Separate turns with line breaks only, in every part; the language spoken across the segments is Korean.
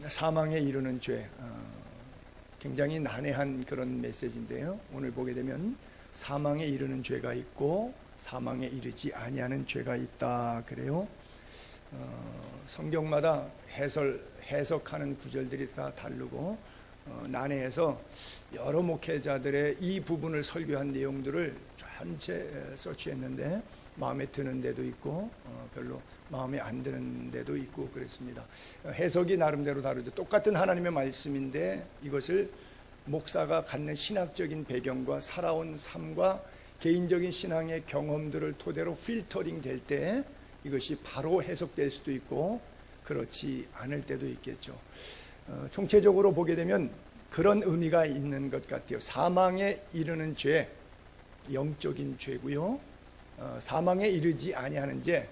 사망에 이르는 죄, 굉장히 난해한 그런 메시지인데요. 오늘 보게 되면 사망에 이르는 죄가 있고 사망에 이르지 아니하는 죄가 있다 그래요. 성경마다 해석하는 구절들이 다 다르고 난해해서 여러 목회자들의 이 부분을 설교한 내용들을 전체 서치했는데 마음에 드는 데도 있고 별로 마음에 안 드는 데도 있고 그랬습니다. 해석이 나름대로 다르죠. 똑같은 하나님의 말씀인데 이것을 목사가 갖는 신학적인 배경과 살아온 삶과 개인적인 신앙의 경험들을 토대로 필터링 될 때 이것이 바로 해석될 수도 있고 그렇지 않을 때도 있겠죠. 총체적으로 보게 되면 그런 의미가 있는 것 같아요. 사망에 이르는 죄, 영적인 죄고요. 사망에 이르지 아니하는 죄,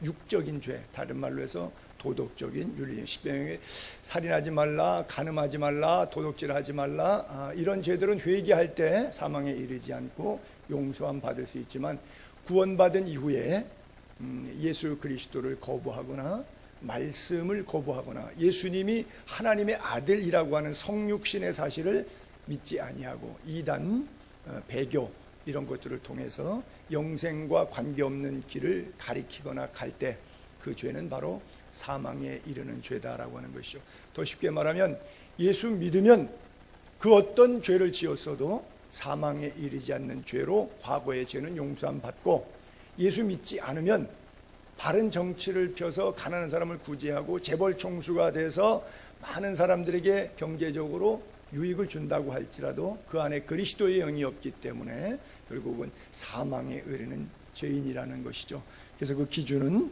육적인 죄, 다른 말로 해서 도덕적인 윤리, 십계명에 살인하지 말라, 간음하지 말라, 도둑질하지 말라, 이런 죄들은 회개할 때 사망에 이르지 않고 용서함 받을 수 있지만 구원받은 이후에 예수 그리스도를 거부하거나 말씀을 거부하거나 예수님이 하나님의 아들이라고 하는 성육신의 사실을 믿지 아니하고 이단, 배교 이런 것들을 통해서 영생과 관계없는 길을 가리키거나 갈 때 그 죄는 바로 사망에 이르는 죄다라고 하는 것이죠. 더 쉽게 말하면 예수 믿으면 그 어떤 죄를 지었어도 사망에 이르지 않는 죄로 과거의 죄는 용서함 받고, 예수 믿지 않으면 바른 정치를 펴서 가난한 사람을 구제하고 재벌 총수가 돼서 많은 사람들에게 경제적으로 유익을 준다고 할지라도 그 안에 그리스도의 영이 없기 때문에 결국은 사망에 이르는 죄인이라는 것이죠. 그래서 그 기준은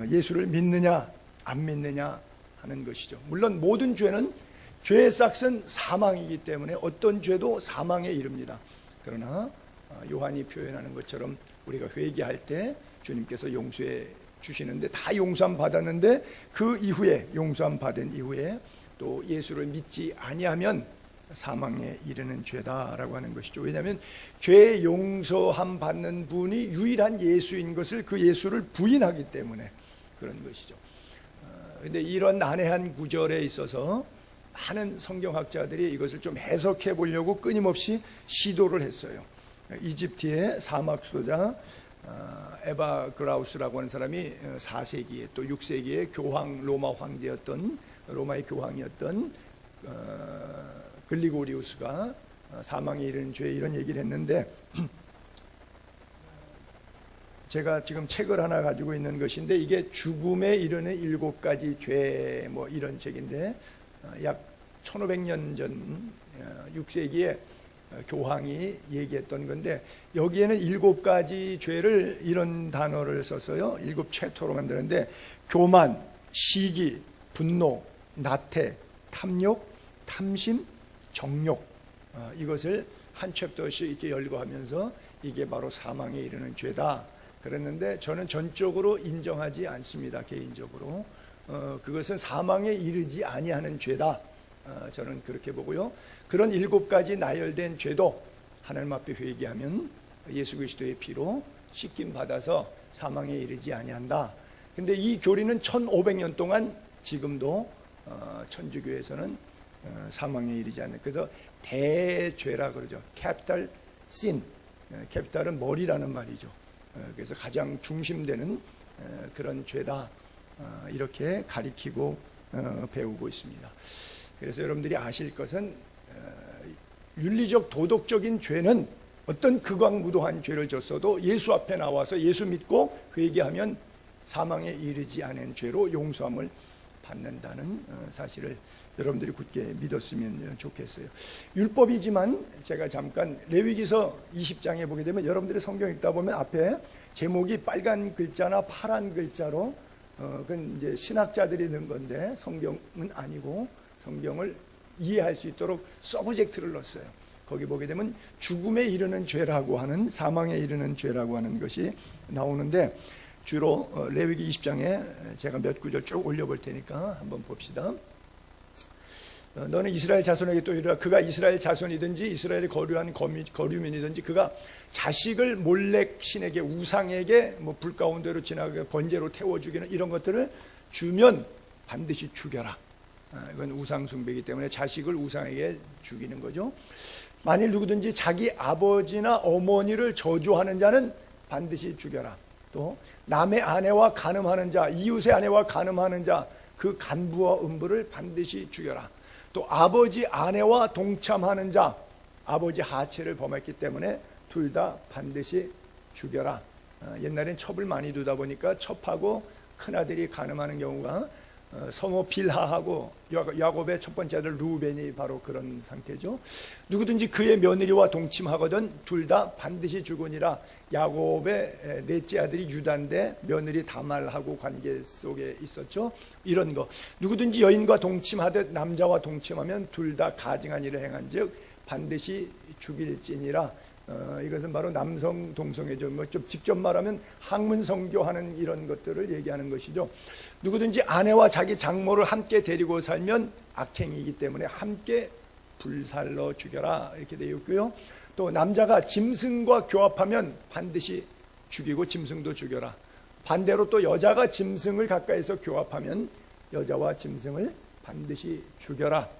예수를 믿느냐 안 믿느냐 하는 것이죠. 물론 모든 죄는 죄의 싹은 사망이기 때문에 어떤 죄도 사망에 이릅니다. 그러나 요한이 표현하는 것처럼 우리가 회개할 때 주님께서 용서해 주시는데 다 용서함 받았는데 그 이후에 용서함 받은 이후에 또 예수를 믿지 아니하면 사망에 이르는 죄다라고 하는 것이죠. 왜냐하면 죄 용서함 받는 분이 유일한 예수인 것을 그 예수를 부인하기 때문에 그런 것이죠. 그런데 이런 난해한 구절에 있어서 많은 성경학자들이 이것을 좀 해석해 보려고 끊임없이 시도를 했어요. 이집트의 사막소자 에바 그라우스라고 하는 사람이 4세기에 또 6세기에 교황 로마 황제였던 로마의 교황이었던 글리고리우스가 사망에 이르는 죄 이런 얘기를 했는데 제가 지금 책을 하나 가지고 있는 것인데 이게 죽음에 이르는 7가지 죄 뭐 이런 책인데 약 1500년 전 6세기에 교황이 얘기했던 건데 여기에는 7가지 죄를 이런 단어를 써서요 7챕터로 만드는데 교만, 시기, 분노, 나태, 탐욕, 탐심, 정욕 이것을 한 챕터씩 이렇게 열거하면서 이게 바로 사망에 이르는 죄다 그랬는데 저는 전적으로 인정하지 않습니다. 개인적으로 그것은 사망에 이르지 아니하는 죄다 저는 그렇게 보고요. 그런 7가지 나열된 죄도 하나님 앞에 회개하면 예수 그리스도의 피로 씻김 받아서 사망에 이르지 아니한다. 근데 이 교리는 1500년 동안 지금도 천주교에서는 사망에 이르지 않는, 그래서 대죄라 그러죠. 캐피탈 신, 캐피탈은 머리라는 말이죠. 그래서 가장 중심되는 그런 죄다 이렇게 가리키고 배우고 있습니다. 그래서 여러분들이 아실 것은 윤리적 도덕적인 죄는 어떤 극악무도한 죄를 졌어도 예수 앞에 나와서 예수 믿고 회개하면 사망에 이르지 않은 죄로 용서함을 받는다는 사실을 여러분들이 굳게 믿었으면 좋겠어요. 율법이지만 제가 잠깐 레위기서 20장에 보게 되면 여러분들이 성경 읽다 보면 앞에 제목이 빨간 글자나 파란 글자로 그건 이제 신학자들이 넣은 건데 성경은 아니고 성경을 이해할 수 있도록 서브젝트를 넣었어요. 거기 보게 되면 죽음에 이르는 죄라고 하는, 사망에 이르는 죄라고 하는 것이 나오는데 주로 레위기 20장에 제가 몇 구절 쭉 올려볼 테니까 한번 봅시다. 너는 이스라엘 자손에게 또 이르라. 그가 이스라엘 자손이든지 이스라엘의 거류한 거류민이든지 그가 자식을 몰렉 신에게 우상에게 뭐 불 가운데로 지나가게 번제로 태워 죽이는 이런 것들을 주면 반드시 죽여라. 이건 우상 숭배이기 때문에 자식을 우상에게 죽이는 거죠. 만일 누구든지 자기 아버지나 어머니를 저주하는 자는 반드시 죽여라. 또 남의 아내와 간음하는 자, 이웃의 아내와 간음하는 자, 그 간부와 음부를 반드시 죽여라. 또 아버지 아내와 동참하는 자, 아버지 하체를 범했기 때문에 둘 다 반드시 죽여라. 옛날엔 첩을 많이 두다 보니까 첩하고 큰아들이 간음하는 경우가 서모 빌하하고 야곱의 첫 번째 아들 루벤이 바로 그런 상태죠. 누구든지 그의 며느리와 동침하거든 둘 다 반드시 죽으니라. 야곱의 넷째 아들이 유다인데 며느리 다말하고 관계 속에 있었죠. 이런 거, 누구든지 여인과 동침하듯 남자와 동침하면 둘 다 가증한 일을 행한즉 반드시 죽일지니라. 이것은 바로 남성 동성애죠. 좀 직접 말하면 학문성교하는 이런 것들을 얘기하는 것이죠. 누구든지 아내와 자기 장모를 함께 데리고 살면 악행이기 때문에 함께 불살러 죽여라 이렇게 되어 있고요. 또 남자가 짐승과 교합하면 반드시 죽이고 짐승도 죽여라. 반대로 또 여자가 짐승을 가까이서 교합하면 여자와 짐승을 반드시 죽여라.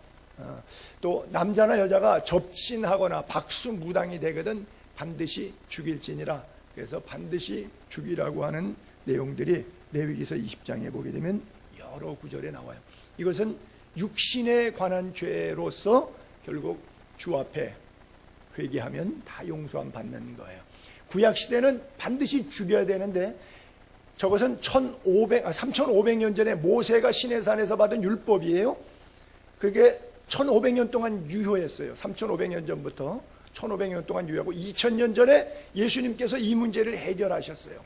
또 남자나 여자가 접신하거나 박수무당이 되거든 반드시 죽일지니라. 그래서 반드시 죽이라고 하는 내용들이 레위기서 20장에 보게 되면 여러 구절에 나와요. 이것은 육신에 관한 죄로서 결국 주 앞에 회개하면 다 용서함 받는 거예요. 구약시대는 반드시 죽여야 되는데 저것은 3500년 전에 모세가 시내산에서 받은 율법이에요. 그게 1500년 동안 유효했어요. 3500년 전부터 1500년 동안 유효하고 2000년 전에 예수님께서 이 문제를 해결하셨어요.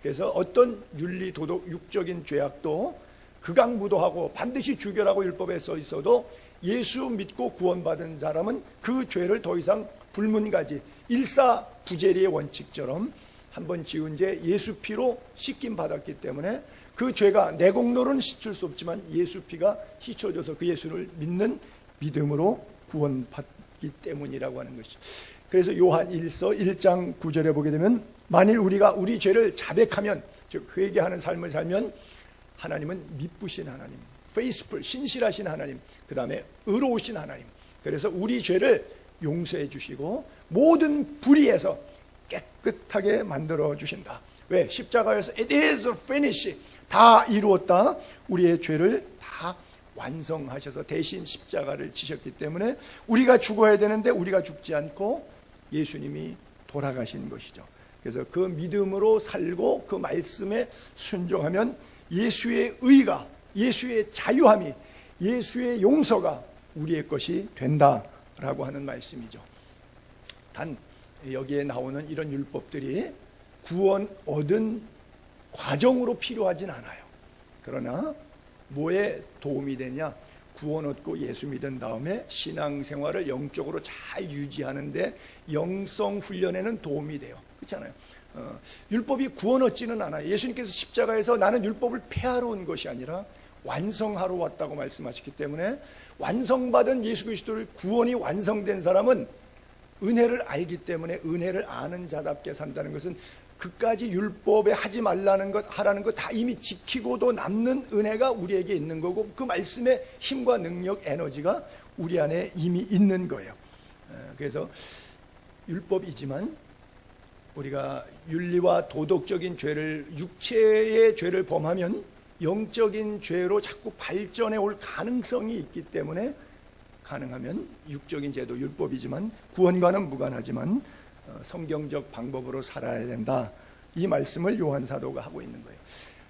그래서 어떤 윤리, 도덕, 육적인 죄악도 극악무도하고 반드시 죽여라고 율법에 써 있어도 예수 믿고 구원받은 사람은 그 죄를 더 이상 불문가지, 일사부재리의 원칙처럼 한번 지은 죄 예수 피로 씻김 받았기 때문에 그 죄가 내 공로는 씻을 수 없지만 예수 피가 씻어줘서 그 예수를 믿는 믿음으로 구원받기 때문이라고 하는 것이죠. 그래서 요한 1서 1장 9절에 보게 되면 만일 우리가 우리 죄를 자백하면, 즉 회개하는 삶을 살면 하나님은 미쁘신 하나님, faithful, 신실하신 하나님, 그 다음에 의로우신 하나님, 그래서 우리 죄를 용서해 주시고 모든 불의에서 깨끗하게 만들어 주신다. 왜? 십자가에서 it is finished, 다 이루었다. 우리의 죄를 다 완성하셔서 대신 십자가를 지셨기 때문에 우리가 죽어야 되는데 우리가 죽지 않고 예수님이 돌아가신 것이죠. 그래서 그 믿음으로 살고 그 말씀에 순종하면 예수의 의가, 예수의 자유함이, 예수의 용서가 우리의 것이 된다라고 하는 말씀이죠. 단 여기에 나오는 이런 율법들이 구원 얻은 과정으로 필요하진 않아요. 그러나 뭐에 도움이 되냐? 구원 얻고 예수 믿은 다음에 신앙생활을 영적으로 잘 유지하는데 영성 훈련에는 도움이 돼요. 그렇잖아요. 율법이 구원 얻지는 않아요. 예수님께서 십자가에서 나는 율법을 폐하러 온 것이 아니라 완성하러 왔다고 말씀하셨기 때문에 완성받은 예수 그리스도를, 구원이 완성된 사람은 은혜를 알기 때문에 은혜를 아는 자답게 산다는 것은 그까지 율법에 하지 말라는 것, 하라는 것 다 이미 지키고도 남는 은혜가 우리에게 있는 거고 그 말씀의 힘과 능력, 에너지가 우리 안에 이미 있는 거예요. 그래서 율법이지만 우리가 윤리와 도덕적인 죄를, 육체의 죄를 범하면 영적인 죄로 자꾸 발전해 올 가능성이 있기 때문에 가능하면 육적인 죄도 율법이지만 구원과는 무관하지만 성경적 방법으로 살아야 된다. 이 말씀을 요한 사도가 하고 있는 거예요.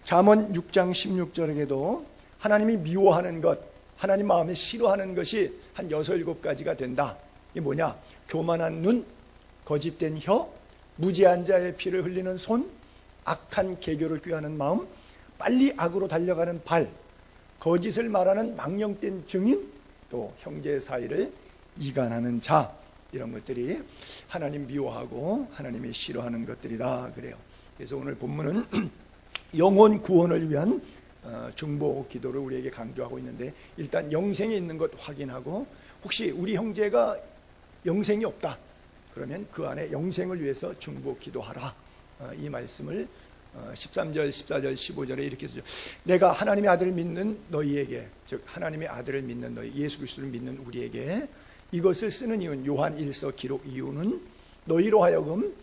잠언 6장 16절에도 하나님이 미워하는 것, 하나님 마음에 싫어하는 것이 한 6, 7가지가 된다. 이게 뭐냐? 교만한 눈, 거짓된 혀, 무지한 자의 피를 흘리는 손, 악한 계교를 꾀하는 마음, 빨리 악으로 달려가는 발, 거짓을 말하는 망령된 증인, 또 형제 사이를 이간하는 자, 이런 것들이 하나님 미워하고 하나님이 싫어하는 것들이다 그래요. 그래서 오늘 본문은 영혼 구원을 위한 중보 기도를 우리에게 강조하고 있는데, 일단 영생에 있는 것 확인하고, 혹시 우리 형제가 영생이 없다 그러면 그 안에 영생을 위해서 중보 기도하라, 이 말씀을 13절, 14절, 15절에 이렇게 쓰죠. 내가 하나님의 아들을 믿는 너희에게, 즉 하나님의 아들을 믿는 너희, 예수 그리스도를 믿는 우리에게 이것을 쓰는 이유는, 요한 1서 기록 이유는 너희로 하여금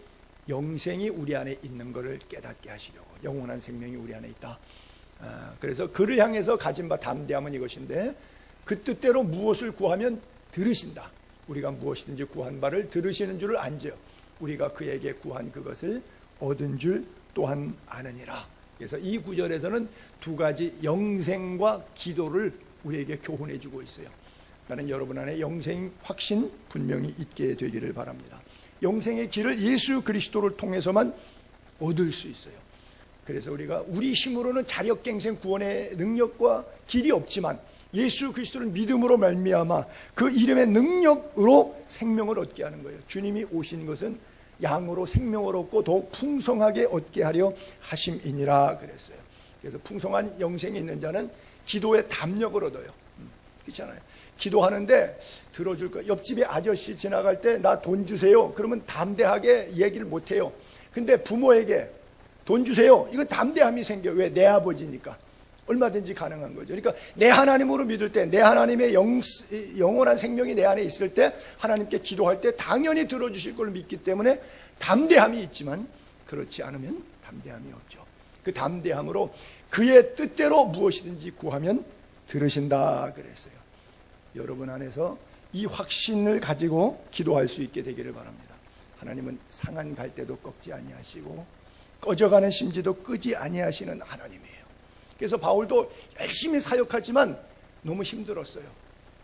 영생이 우리 안에 있는 것을 깨닫게 하시려고. 영원한 생명이 우리 안에 있다. 그래서 그를 향해서 가진 바 담대함은 이것인데, 그 뜻대로 무엇을 구하면 들으신다. 우리가 무엇이든지 구한 바를 들으시는 줄을 안지요. 우리가 그에게 구한 그것을 얻은 줄 또한 아느니라. 그래서 이 구절에서는 두 가지 영생과 기도를 우리에게 교훈해 주고 있어요. 나는 여러분 안에 영생 확신 분명히 있게 되기를 바랍니다. 영생의 길을 예수 그리스도를 통해서만 얻을 수 있어요. 그래서 우리가 우리 힘으로는 자력갱생 구원의 능력과 길이 없지만 예수 그리스도를 믿음으로 말미암아 그 이름의 능력으로 생명을 얻게 하는 거예요. 주님이 오신 것은 양으로 생명을 얻고 더욱 풍성하게 얻게 하려 하심이니라 그랬어요. 그래서 풍성한 영생이 있는 자는 기도의 담력을 얻어요. 그렇잖아요. 기도하는데 들어줄 거. 옆집에 아저씨 지나갈 때 나 돈 주세요. 그러면 담대하게 얘기를 못 해요. 근데 부모에게 돈 주세요. 이건 담대함이 생겨요. 왜? 내 아버지니까. 얼마든지 가능한 거죠. 그러니까 내 하나님으로 믿을 때, 내 하나님의 영원한 생명이 내 안에 있을 때, 하나님께 기도할 때 당연히 들어주실 걸 믿기 때문에 담대함이 있지만, 그렇지 않으면 담대함이 없죠. 그 담대함으로 그의 뜻대로 무엇이든지 구하면 들으신다 그랬어요. 여러분 안에서 이 확신을 가지고 기도할 수 있게 되기를 바랍니다. 하나님은 상한 갈대도 꺾지 아니하시고 꺼져가는 심지도 끄지 아니하시는 하나님이에요. 그래서 바울도 열심히 사역하지만 너무 힘들었어요.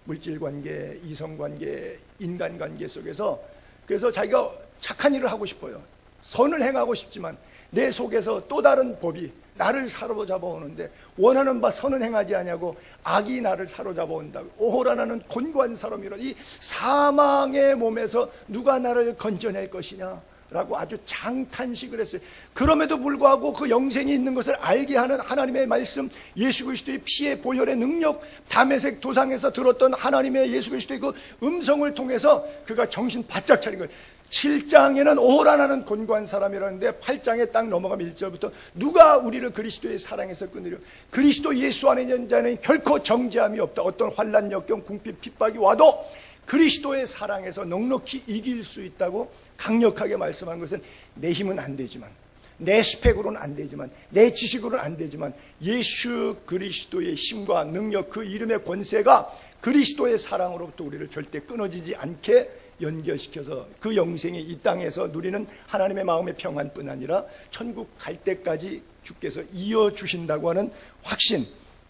물질관계, 이성관계, 인간관계 속에서. 그래서 자기가 착한 일을 하고 싶어요. 선을 행하고 싶지만 내 속에서 또 다른 법이 나를 사로잡아 오는데, 원하는 바 선은 행하지 아니하고 악이 나를 사로잡아 온다고. 오호라 나는 곤고한 사람이라. 이 사망의 몸에서 누가 나를 건져낼 것이냐 라고 아주 장탄식을 했어요. 그럼에도 불구하고 그 영생이 있는 것을 알게 하는 하나님의 말씀, 예수 그리스도의 피의 보혈의 능력, 다메섹 도상에서 들었던 하나님의 예수 그리스도의 그 음성을 통해서 그가 정신 바짝 차린 거예요. 7장에는 오호라나는 곤고한 사람이라는데 8장에 딱 넘어가면 1절부터 누가 우리를 그리스도의 사랑에서 끊으려. 그리스도 예수 안에 있는 자는 결코 정죄함이 없다. 어떤 환난, 역경, 궁핍, 핍박이 와도 그리스도의 사랑에서 넉넉히 이길 수 있다고 강력하게 말씀한 것은, 내 힘은 안 되지만, 내 스펙으로는 안 되지만, 내 지식으로는 안 되지만 예수 그리스도의 힘과 능력, 그 이름의 권세가 그리스도의 사랑으로부터 우리를 절대 끊어지지 않게 연결시켜서 그 영생이 이 땅에서 누리는 하나님의 마음의 평안뿐 아니라 천국 갈 때까지 주께서 이어주신다고 하는 확신,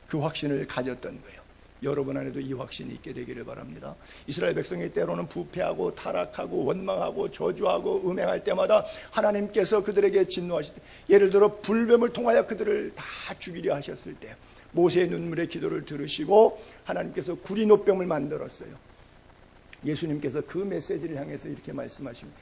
그 확신을 가졌던 거예요. 여러분 안에도 이 확신이 있게 되기를 바랍니다. 이스라엘 백성이 때로는 부패하고 타락하고 원망하고 저주하고 음행할 때마다 하나님께서 그들에게 진노하실 때, 예를 들어 불뱀을 통하여 그들을 다 죽이려 하셨을 때 모세의 눈물의 기도를 들으시고 하나님께서 구리노병을 만들었어요. 예수님께서 그 메시지를 향해서 이렇게 말씀하십니다.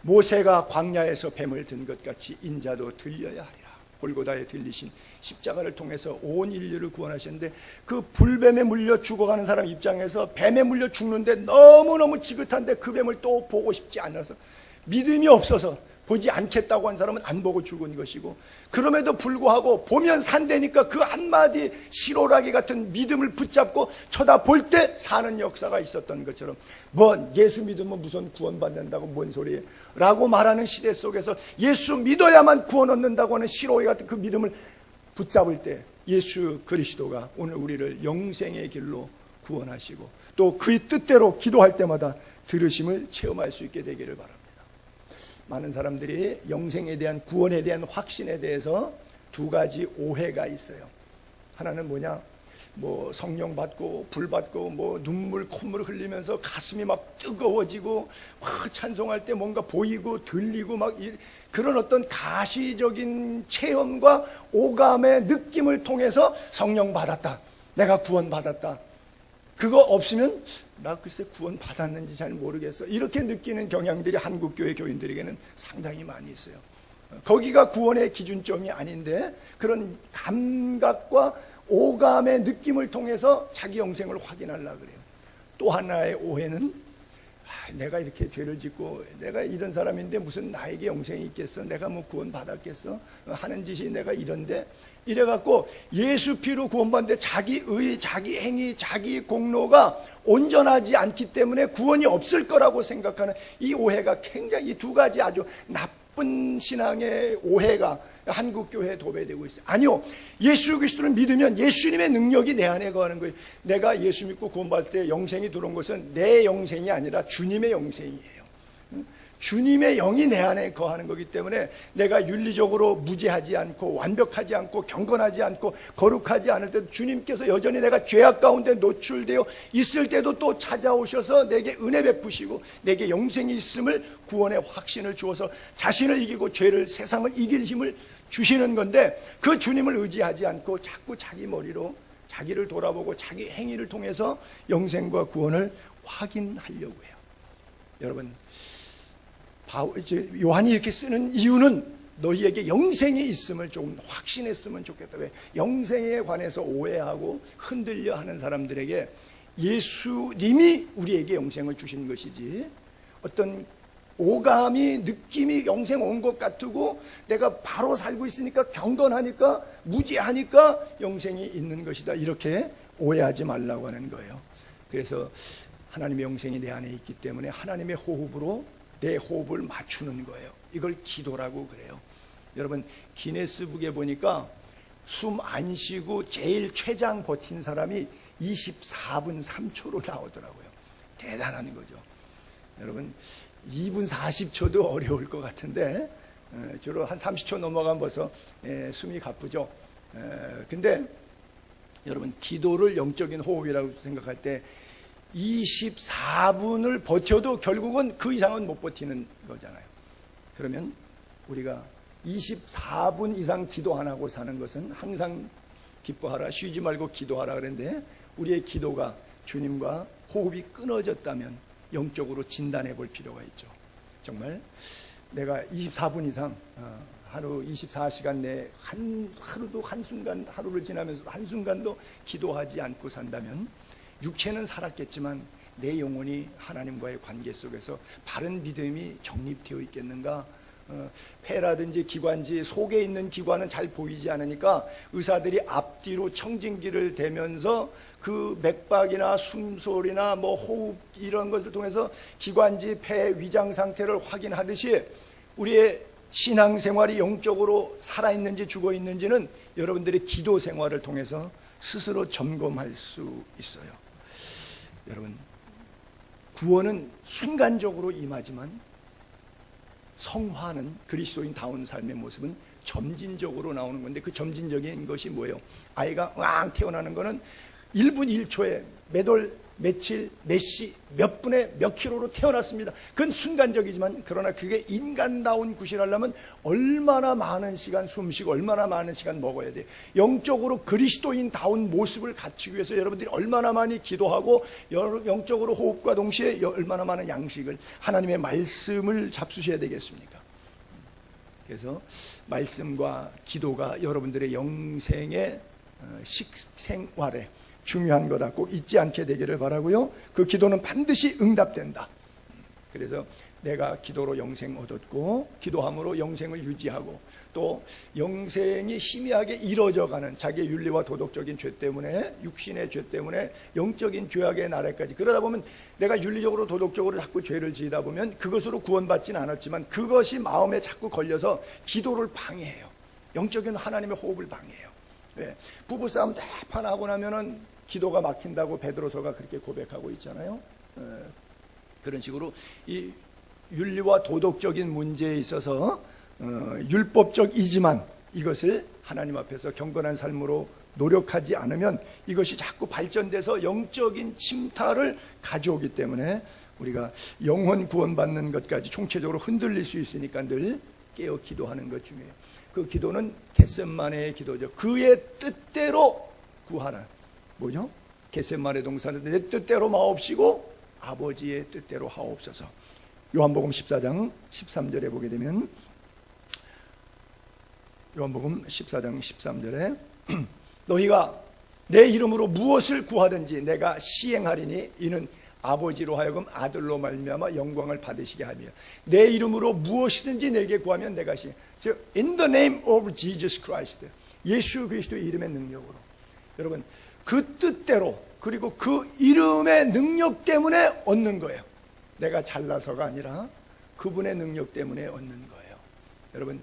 모세가 광야에서 뱀을 든 것 같이 인자도 들려야 하리라. 골고다에 들리신 십자가를 통해서 온 인류를 구원하셨는데, 그 불뱀에 물려 죽어가는 사람 입장에서 뱀에 물려 죽는데 너무너무 지긋한데 그 뱀을 또 보고 싶지 않아서, 믿음이 없어서 보지 않겠다고 한 사람은 안 보고 죽은 것이고, 그럼에도 불구하고 보면 산다니까 그 한마디 시로라기 같은 믿음을 붙잡고 쳐다볼 때 사는 역사가 있었던 것처럼, 뭔 예수 믿으면 무슨 구원받는다고 뭔 소리예요 라고 말하는 시대 속에서 예수 믿어야만 구원 얻는다고 하는 시로이 같은 그 믿음을 붙잡을 때 예수 그리스도가 오늘 우리를 영생의 길로 구원하시고 또 그의 뜻대로 기도할 때마다 들으심을 체험할 수 있게 되기를 바랍니다. 많은 사람들이 영생에 대한, 구원에 대한 확신에 대해서 두 가지 오해가 있어요. 하나는 뭐냐, 뭐 성령 받고 불 받고 뭐 눈물 콧물 흘리면서 가슴이 막 뜨거워지고 막 찬송할 때 뭔가 보이고 들리고 막 그런 어떤 가시적인 체험과 오감의 느낌을 통해서 성령 받았다, 내가 구원 받았다, 그거 없으면 나 글쎄 구원 받았는지 잘 모르겠어, 이렇게 느끼는 경향들이 한국교회 교인들에게는 상당히 많이 있어요. 거기가 구원의 기준점이 아닌데 그런 감각과 오감의 느낌을 통해서 자기 영생을 확인하려고 그래요. 또 하나의 오해는, 내가 이렇게 죄를 짓고 내가 이런 사람인데 무슨 나에게 영생이 있겠어? 내가 뭐 구원 받았겠어? 하는 짓이 내가 이런데 이래갖고 예수 피로 구원받는데 자기 의, 자기 행위, 자기 공로가 온전하지 않기 때문에 구원이 없을 거라고 생각하는 이 오해가 굉장히, 이 두 가지 아주 나쁜 신앙의 오해가 한국 교회에 도배되고 있어요. 아니요, 예수 그리스도를 믿으면 예수님의 능력이 내 안에 거하는 거예요. 내가 예수 믿고 구원받을 때 영생이 들어온 것은 내 영생이 아니라 주님의 영생이에요. 주님의 영이 내 안에 거하는 거기 때문에 내가 윤리적으로 무죄하지 않고 완벽하지 않고 경건하지 않고 거룩하지 않을 때도 주님께서 여전히 내가 죄악 가운데 노출되어 있을 때도 또 찾아오셔서 내게 은혜 베푸시고 내게 영생이 있음을, 구원의 확신을 주어서 자신을 이기고 죄를, 세상을 이길 힘을 주시는 건데, 그 주님을 의지하지 않고 자꾸 자기 머리로 자기를 돌아보고 자기 행위를 통해서 영생과 구원을 확인하려고 해요. 여러분, 요한이 이렇게 쓰는 이유는 너희에게 영생이 있음을 조금 확신했으면 좋겠다. 왜? 영생에 관해서 오해하고 흔들려 하는 사람들에게 예수님이 우리에게 영생을 주신 것이지, 어떤 오감이, 느낌이 영생 온 것 같고 내가 바로 살고 있으니까, 경건하니까, 무죄하니까 영생이 있는 것이다, 이렇게 오해하지 말라고 하는 거예요. 그래서 하나님의 영생이 내 안에 있기 때문에 하나님의 호흡으로 내 호흡을 맞추는 거예요. 이걸 기도라고 그래요. 여러분, 기네스북에 보니까 숨 안 쉬고 제일 최장 버틴 사람이 24분 3초로 나오더라고요. 대단한 거죠. 여러분, 2분 40초도 어려울 것 같은데 주로 한 30초 넘어가면 벌써 숨이 가쁘죠. 근데 여러분, 기도를 영적인 호흡이라고 생각할 때 24분을 버텨도 결국은 그 이상은 못 버티는 거잖아요. 그러면 우리가 24분 이상 기도 안 하고 사는 것은, 항상 기뻐하라, 쉬지 말고 기도하라 그랬는데, 우리의 기도가 주님과 호흡이 끊어졌다면 영적으로 진단해 볼 필요가 있죠. 정말 내가 24분 이상, 하루 24시간 내에 하루도 한순간, 하루를 지나면서 한순간도 기도하지 않고 산다면 육체는 살았겠지만 내 영혼이 하나님과의 관계 속에서 바른 믿음이 정립되어 있겠는가? 폐라든지 기관지, 속에 있는 기관은 잘 보이지 않으니까 의사들이 앞뒤로 청진기를 대면서 그 맥박이나 숨소리나 뭐 호흡, 이런 것을 통해서 기관지, 폐, 위장 상태를 확인하듯이 우리의 신앙생활이 영적으로 살아있는지 죽어있는지는 여러분들의 기도 생활을 통해서 스스로 점검할 수 있어요. 여러분, 구원은 순간적으로 임하지만 성화는, 그리스도인다운 삶의 모습은 점진적으로 나오는 건데, 그 점진적인 것이 뭐예요? 아이가 왕 태어나는 거는 1분 1초에 몇 월, 며칠, 몇 시, 몇 분에 몇 킬로로 태어났습니다. 그건 순간적이지만, 그러나 그게 인간다운 구실하려면 얼마나 많은 시간 숨쉬고 얼마나 많은 시간 먹어야 돼요. 영적으로 그리스도인다운 모습을 갖추기 위해서 여러분들이 얼마나 많이 기도하고 영적으로 호흡과 동시에 얼마나 많은 양식을, 하나님의 말씀을 잡수셔야 되겠습니까? 그래서 말씀과 기도가 여러분들의 영생의 식생활에 중요한 거다. 꼭 잊지 않게 되기를 바라고요. 그 기도는 반드시 응답된다. 그래서 내가 기도로 영생 얻었고, 기도함으로 영생을 유지하고, 또 영생이 희미하게 이루어져가는 자기의 윤리와 도덕적인 죄 때문에, 육신의 죄 때문에 영적인 죄악의 나래까지, 그러다 보면 내가 윤리적으로 도덕적으로 자꾸 죄를 지으다 보면 그것으로 구원받지는 않았지만 그것이 마음에 자꾸 걸려서 기도를 방해해요. 영적인 하나님의 호흡을 방해해요. 네. 부부싸움 대판하고 나면은 기도가 막힌다고 베드로서가 그렇게 고백하고 있잖아요. 그런 식으로 이 윤리와 도덕적인 문제에 있어서 율법적이지만 이것을 하나님 앞에서 경건한 삶으로 노력하지 않으면 이것이 자꾸 발전돼서 영적인 침탈을 가져오기 때문에 우리가 영혼 구원받는 것까지 총체적으로 흔들릴 수 있으니까 늘 깨어 기도하는 것 중이에요. 그 기도는 겟셋마네의 기도죠. 그의 뜻대로 구하라. 뭐죠? 겟셋마네 동사는 내 뜻대로 마옵시고 아버지의 뜻대로 하옵소서. 요한복음 14장 13절에 보게 되면, 요한복음 14장 13절에 너희가 내 이름으로 무엇을 구하든지 내가 시행하리니 이는 아버지로 하여금 아들로 말미암아 영광을 받으시게 하며 내 이름으로 무엇이든지 내게 구하면 내가 즉 in the name of Jesus Christ, 예수 그리스도의 이름의 능력으로, 여러분 그 뜻대로, 그리고 그 이름의 능력 때문에 얻는 거예요. 내가 잘나서가 아니라 그분의 능력 때문에 얻는 거예요. 여러분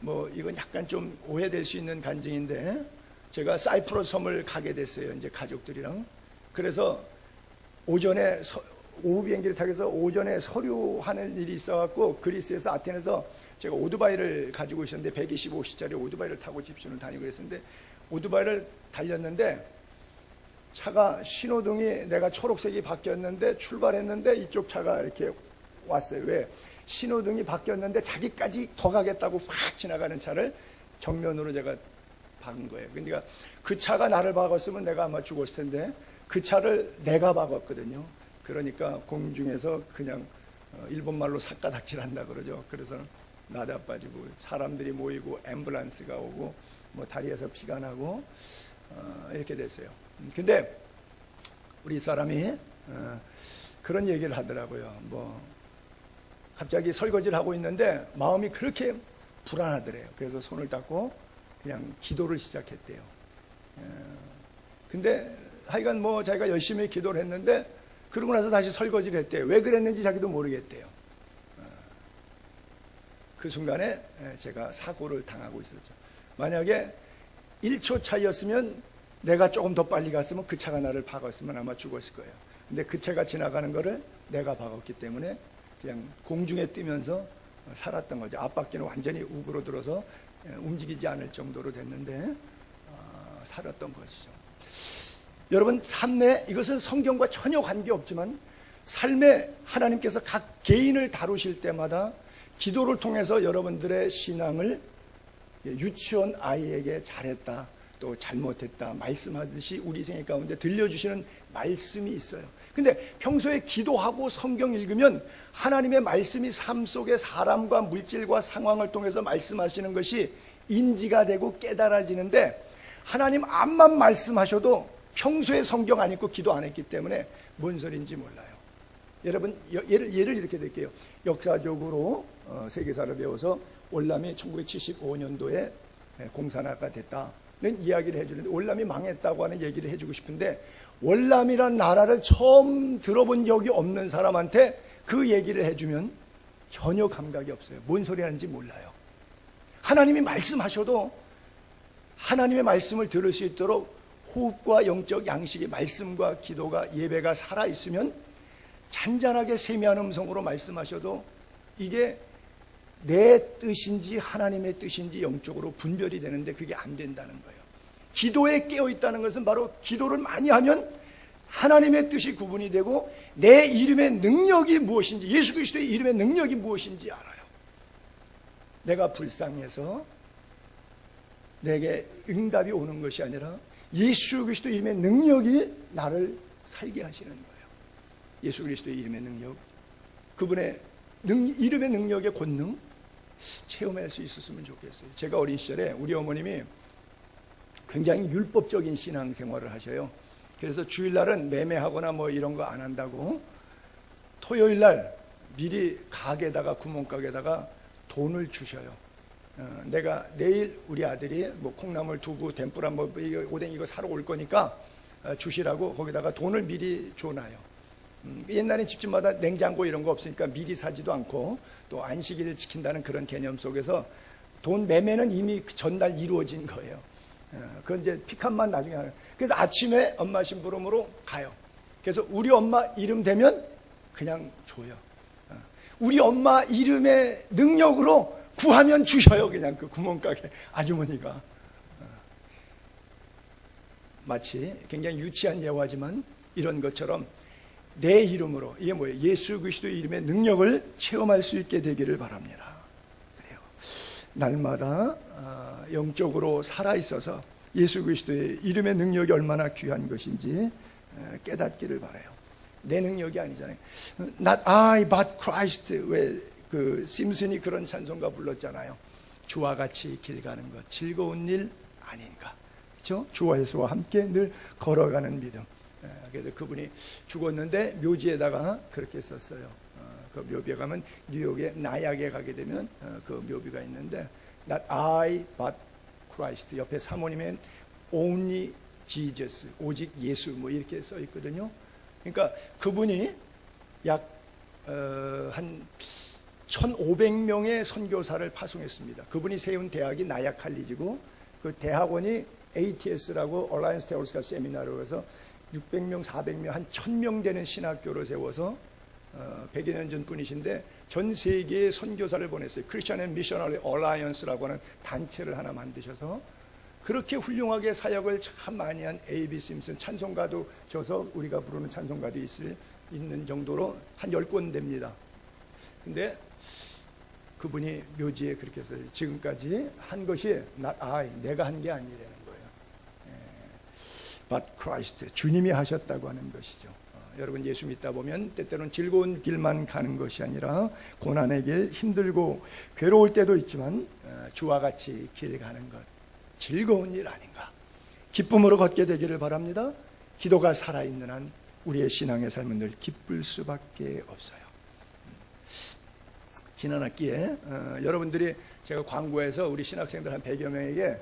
뭐 이건 약간 좀 오해될 수 있는 간증인데, 제가 사이프러스 섬을 가게 됐어요, 이제 가족들이랑. 그래서 오전에 오후 비행기를 타고 해서 오전에 서류하는 일이 있어갖고 그리스에서 아테네에서 제가 오토바이를 가지고 있었는데 125c짜리 오토바이를 타고 집순을 다니고 그랬었는데, 오토바이를 달렸는데 차가 신호등이 내가 초록색이 바뀌었는데 출발했는데 이쪽 차가 이렇게 왔어요. 왜? 신호등이 바뀌었는데 자기까지 더 가겠다고 팍 지나가는 차를 정면으로 제가 박은 거예요. 그러니까 그 차가 나를 박았으면 내가 아마 죽었을 텐데 그 차를 내가 박았거든요. 그러니까 공중에서 그냥 일본말로 삿가닥질한다 그러죠. 그래서 나다 빠지고 사람들이 모이고 앰뷸런스가 오고 뭐 다리에서 피가 나고 이렇게 됐어요. 근데 우리 사람이 그런 얘기를 하더라고요. 뭐 갑자기 설거지를 하고 있는데 마음이 그렇게 불안하더래요. 그래서 손을 닦고 그냥 기도를 시작했대요. 근데 하여간 뭐 자기가 열심히 기도를 했는데 그러고 나서 다시 설거지를 했대요. 왜 그랬는지 자기도 모르겠대요. 그 순간에 제가 사고를 당하고 있었죠. 만약에 1초 차이였으면 내가 조금 더 빨리 갔으면 그 차가 나를 박았으면 아마 죽었을 거예요. 근데 그 차가 지나가는 거를 내가 박았기 때문에 그냥 공중에 뜨면서 살았던 거죠. 앞바퀴는 완전히 우그러들어서 움직이지 않을 정도로 됐는데 살았던 것이죠. 여러분 삶에, 이것은 성경과 전혀 관계없지만 삶에 하나님께서 각 개인을 다루실 때마다 기도를 통해서 여러분들의 신앙을 유치원 아이에게 잘했다, 또 잘못했다 말씀하듯이 우리 생애 가운데 들려주시는 말씀이 있어요. 근데 평소에 기도하고 성경 읽으면 하나님의 말씀이 삶 속에 사람과 물질과 상황을 통해서 말씀하시는 것이 인지가 되고 깨달아지는데, 하나님 앞만 말씀하셔도 평소에 성경 안 읽고 기도 안 했기 때문에 뭔 소리인지 몰라요. 여러분 예를 이렇게 드릴게요. 역사적으로 세계사를 배워서 월남이 1975년도에 공산화가 됐다는 이야기를 해주는데, 월남이 망했다고 하는 얘기를 해주고 싶은데, 월남이란 나라를 처음 들어본 적이 없는 사람한테 그 얘기를 해주면 전혀 감각이 없어요. 뭔 소리 하는지 몰라요. 하나님이 말씀하셔도 하나님의 말씀을 들을 수 있도록 호흡과 영적 양식의 말씀과 기도가, 예배가 살아있으면 잔잔하게 세미한 음성으로 말씀하셔도 이게 내 뜻인지 하나님의 뜻인지 영적으로 분별이 되는데 그게 안 된다는 거예요. 기도에 깨어있다는 것은 바로 기도를 많이 하면 하나님의 뜻이 구분이 되고 내 이름의 능력이 무엇인지, 예수 그리스도의 이름의 능력이 무엇인지 알아요. 내가 불쌍해서 내게 응답이 오는 것이 아니라 예수 그리스도의 이름의 능력이 나를 살게 하시는 거예요. 예수 그리스도의 이름의 능력, 그분의 이름의 능력의 권능 체험할 수 있었으면 좋겠어요. 제가 어린 시절에 우리 어머님이 굉장히 율법적인 신앙생활을 하셔요. 그래서 주일날은 매매하거나 뭐 이런 거 안 한다고 토요일날 미리 가게에다가, 구멍가게에다가 돈을 주셔요. 내가 내일 우리 아들이 뭐 콩나물, 두부, 덴뿌라, 뭐 오뎅 이거 사러 올 거니까 주시라고 거기다가 돈을 미리 줘놔요. 옛날엔 집집마다 냉장고 이런 거 없으니까 미리 사지도 않고 또 안식일을 지킨다는 그런 개념 속에서 돈 매매는 이미 전날 이루어진 거예요. 그건 이제 픽업만 나중에 하는. 그래서 아침에 엄마 심부름으로 가요. 그래서 우리 엄마 이름 되면 그냥 줘요. 우리 엄마 이름의 능력으로 구하면 주셔요. 그냥 그 구멍가게 아주머니가. 마치 굉장히 유치한 예화지만 이런 것처럼 내 이름으로, 이게 뭐예요? 예수 그리스도의 이름의 능력을 체험할 수 있게 되기를 바랍니다. 그래요. 날마다 영적으로 살아있어서 예수 그리스도의 이름의 능력이 얼마나 귀한 것인지 깨닫기를 바라요. 내 능력이 아니잖아요. Not I but Christ. 왜 그 심슨이 그런 찬송가 불렀잖아요. 주와 같이 길 가는 것 즐거운 일 아닌가. 그렇죠? 주와 예수와 함께 늘 걸어가는 믿음. 그래서 그분이 죽었는데 묘지에다가 그렇게 썼어요. 그 묘비에 가면 뉴욕의 나약에 가게 되면 그 묘비가 있는데 Not I but Christ, 옆에 사모님은 Only Jesus, 오직 예수 뭐 이렇게 써 있거든요. 그러니까 그분이 약 한 1,500명의 선교사를 파송했습니다. 그분이 세운 대학이 나약 칼리지고 그 대학원이 ATS라고 Alliance Theological Seminar로 해서 600명, 400명, 한 1,000명 되는 신학교를 세워서 100여 년 전 분이신데 전 세계에 선교사를 보냈어요. Christian and Missionary Alliance라고 하는 단체를 하나 만드셔서 그렇게 훌륭하게 사역을 참 많이 한 A.B. 심슨 찬송가도 져서 우리가 부르는 찬송가도 있는 정도로 한 10권 됩니다. 근데 그분이 묘지에 그렇게 해서 지금까지 한 것이 not I, 내가 한 게 아니라는 거예요. But Christ, 주님이 하셨다고 하는 것이죠. 여러분 예수 믿다 보면 때때로는 즐거운 길만 가는 것이 아니라 고난의 길, 힘들고 괴로울 때도 있지만 주와 같이 길 가는 것, 즐거운 일 아닌가. 기쁨으로 걷게 되기를 바랍니다. 기도가 살아있는 한 우리의 신앙의 삶은 늘 기쁠 수밖에 없어요. 지난 학기에 여러분들이 제가 광고해서 우리 신학생들 한 100여 명에게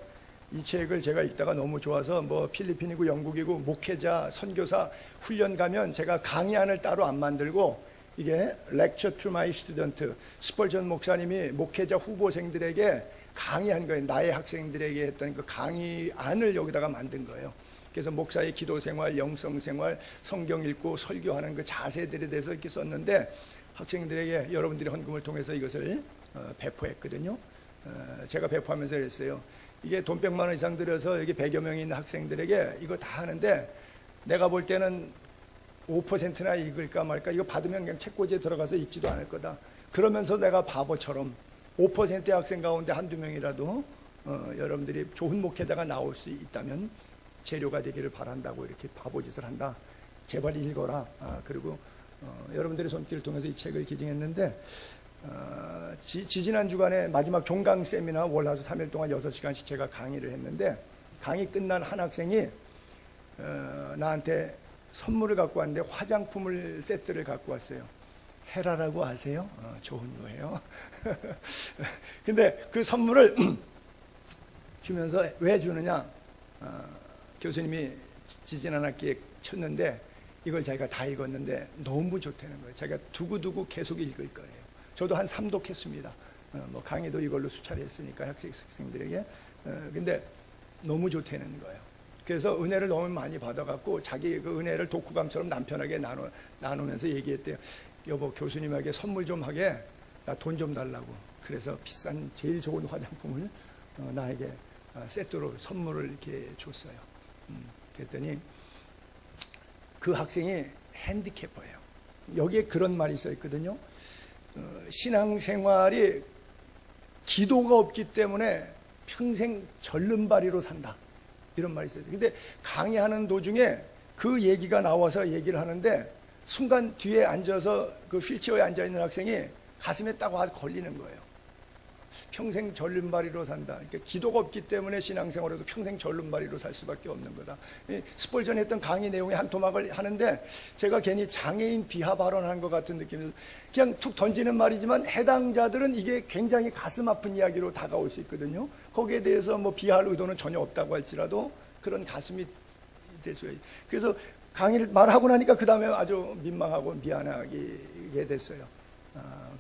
이 책을 제가 읽다가 너무 좋아서 뭐 필리핀이고 영국이고 목회자, 선교사 훈련 가면 제가 강의안을 따로 안 만들고 이게 Lecture to my student, 스펄전 목사님이 목회자 후보생들에게 강의한 거예요. 나의 학생들에게 했던 그 강의안을 여기다가 만든 거예요. 그래서 목사의 기도 생활, 영성 생활, 성경 읽고 설교하는 그 자세들에 대해서 이렇게 썼는데 학생들에게 여러분들의 헌금을 통해서 이것을 배포했거든요. 제가 배포하면서 그랬어요. 이게 돈 100만 원 이상 들여서 여기 100여 명이 있는 학생들에게 이거 다 하는데 내가 볼 때는 5%나 읽을까 말까, 이거 받으면 그냥 책꽂이에 들어가서 읽지도 않을 거다. 그러면서 내가 바보처럼 5%의 학생 가운데 한두 명이라도 여러분들이 좋은 목회자가 나올 수 있다면 재료가 되기를 바란다고 이렇게 바보짓을 한다. 제발 읽어라. 그리고 여러분들의 손길을 통해서 이 책을 기증했는데 지지난 주간에 마지막 종강 세미나 월화수 3일 동안 6시간씩 제가 강의를 했는데 강의 끝난 한 학생이 나한테 선물을 갖고 왔는데 화장품을 세트를 갖고 왔어요. 헤라라고 아세요? 좋은 거예요. 근데 그 선물을 주면서 왜 주느냐, 교수님이 지지난 학기에 쳤는데 이걸 자기가 다 읽었는데 너무 좋다는 거예요. 자기가 두고두고 계속 읽을 거예요. 저도 한 3독 했습니다. 뭐 강의도 이걸로 수차례 했으니까 학생들에게. 근데 너무 좋다는 거예요. 그래서 은혜를 너무 많이 받아갖고 자기 그 은혜를 독후감처럼 남편에게 나누면서 얘기했대요. 여보, 교수님에게 선물 좀 하게, 나 돈 좀 달라고. 그래서 비싼 제일 좋은 화장품을 나에게 세트로 선물을 이렇게 줬어요. 그랬더니 그 학생이 핸디캐퍼예요. 여기에 그런 말이 써 있거든요. 신앙생활이 기도가 없기 때문에 평생 절름발이로 산다, 이런 말이 있어요. 근데 강의하는 도중에 그 얘기가 나와서 얘기를 하는데 순간 뒤에 앉아서 그 휠체어에 앉아있는 학생이 가슴에 딱 와 걸리는 거예요. 평생 절름발이로 산다. 그러니까 기도가 없기 때문에 신앙생활에도 평생 절름발이로 살 수밖에 없는 거다. 스펄전 했던 강의 내용의 한 토막을 하는데 제가 괜히 장애인 비하 발언한 것 같은 느낌에서 그냥 툭 던지는 말이지만 해당자들은 이게 굉장히 가슴 아픈 이야기로 다가올 수 있거든요. 거기에 대해서 뭐 비하할 의도는 전혀 없다고 할지라도 그런 가슴이 됐어요. 그래서 강의를 말하고 나니까 그 다음에 아주 민망하고 미안하게 됐어요.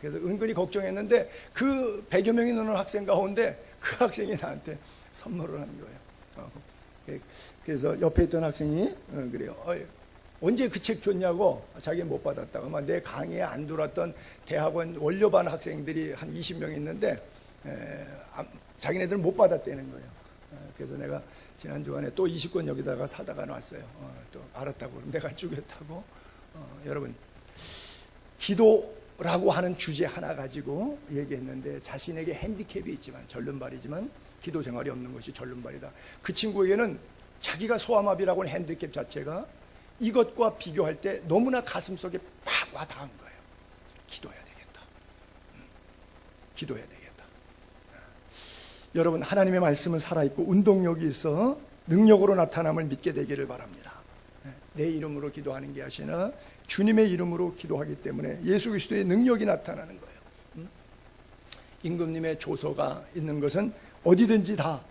그래서 은근히 걱정했는데 그 100여 명이 노는 학생 가운데 그 학생이 나한테 선물을 하는 거예요. 그래서 옆에 있던 학생이 그래요. 언제 그 책 줬냐고, 자기 못 받았다고. 아마 내 강의에 안 들어왔던 대학원 원료반 학생들이 한 20명 있는데 자기네들은 못 받았다는 거예요. 그래서 내가 지난 주간에 또 20권 여기다가 사다가 놨어요. 또 알았다고, 내가 주겠다고. 여러분, 기도라고 하는 주제 하나 가지고 얘기했는데 자신에게 핸디캡이 있지만, 절름발이지만 기도 생활이 없는 것이 절름발이다. 그 친구에게는 자기가 소아마비라고 하는 핸디캡 자체가 이것과 비교할 때 너무나 가슴속에 팍 와닿은 거예요. 기도해야 되겠다. 기도해야 되겠다. 여러분, 하나님의 말씀은 살아있고 운동력이 있어 능력으로 나타남을 믿게 되기를 바랍니다. 내 이름으로 기도하는 게 아니라 주님의 이름으로 기도하기 때문에 예수 그리스도의 능력이 나타나는 거예요. 임금님의 조서가 있는 것은 어디든지 다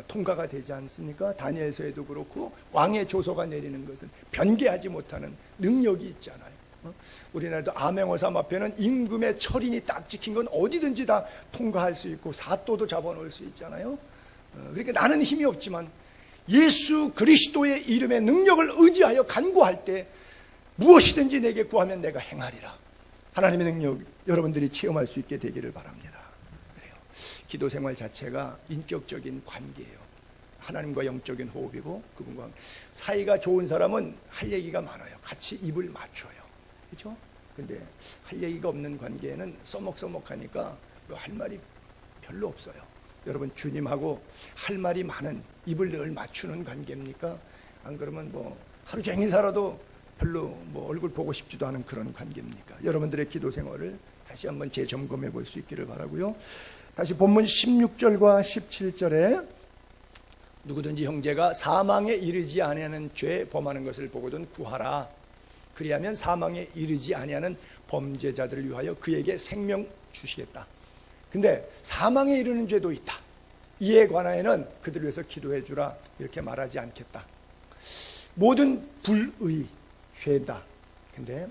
통과가 되지 않습니까? 다니엘서에도 그렇고 왕의 조서가 내리는 것은 변개하지 못하는 능력이 있잖아요. 우리나라도 암행어삼 앞에는 임금의 철인이 딱 찍힌 건 어디든지 다 통과할 수 있고 사또도 잡아놓을 수 있잖아요. 그러니까 나는 힘이 없지만 예수 그리스도의 이름의 능력을 의지하여 간구할 때 무엇이든지 내게 구하면 내가 행하리라. 하나님의 능력 여러분들이 체험할 수 있게 되기를 바랍니다. 그래요. 기도 생활 자체가 인격적인 관계예요. 하나님과 영적인 호흡이고 그분과 사이가 좋은 사람은 할 얘기가 많아요. 같이 입을 맞춰요. 그렇죠? 근데 할 얘기가 없는 관계에는 써먹써먹하니까 할 말이 별로 없어요. 여러분 주님하고 할 말이 많은 입을 늘 맞추는 관계입니까? 안 그러면 뭐 하루 종일 살아도 별로 뭐 얼굴 보고 싶지도 않은 그런 관계입니까? 여러분들의 기도 생활을 다시 한번 재점검해 볼 수 있기를 바라고요. 다시 본문 16절과 17절에 누구든지 형제가 사망에 이르지 아니하는 죄 범하는 것을 보거든 구하라. 그리하면 사망에 이르지 아니하는 범죄자들을 위하여 그에게 생명 주시겠다. 근데 사망에 이르는 죄도 있다. 이에 관하여는 그들을 위해서 기도해 주라. 이렇게 말하지 않겠다. 모든 불의 죄다. 근데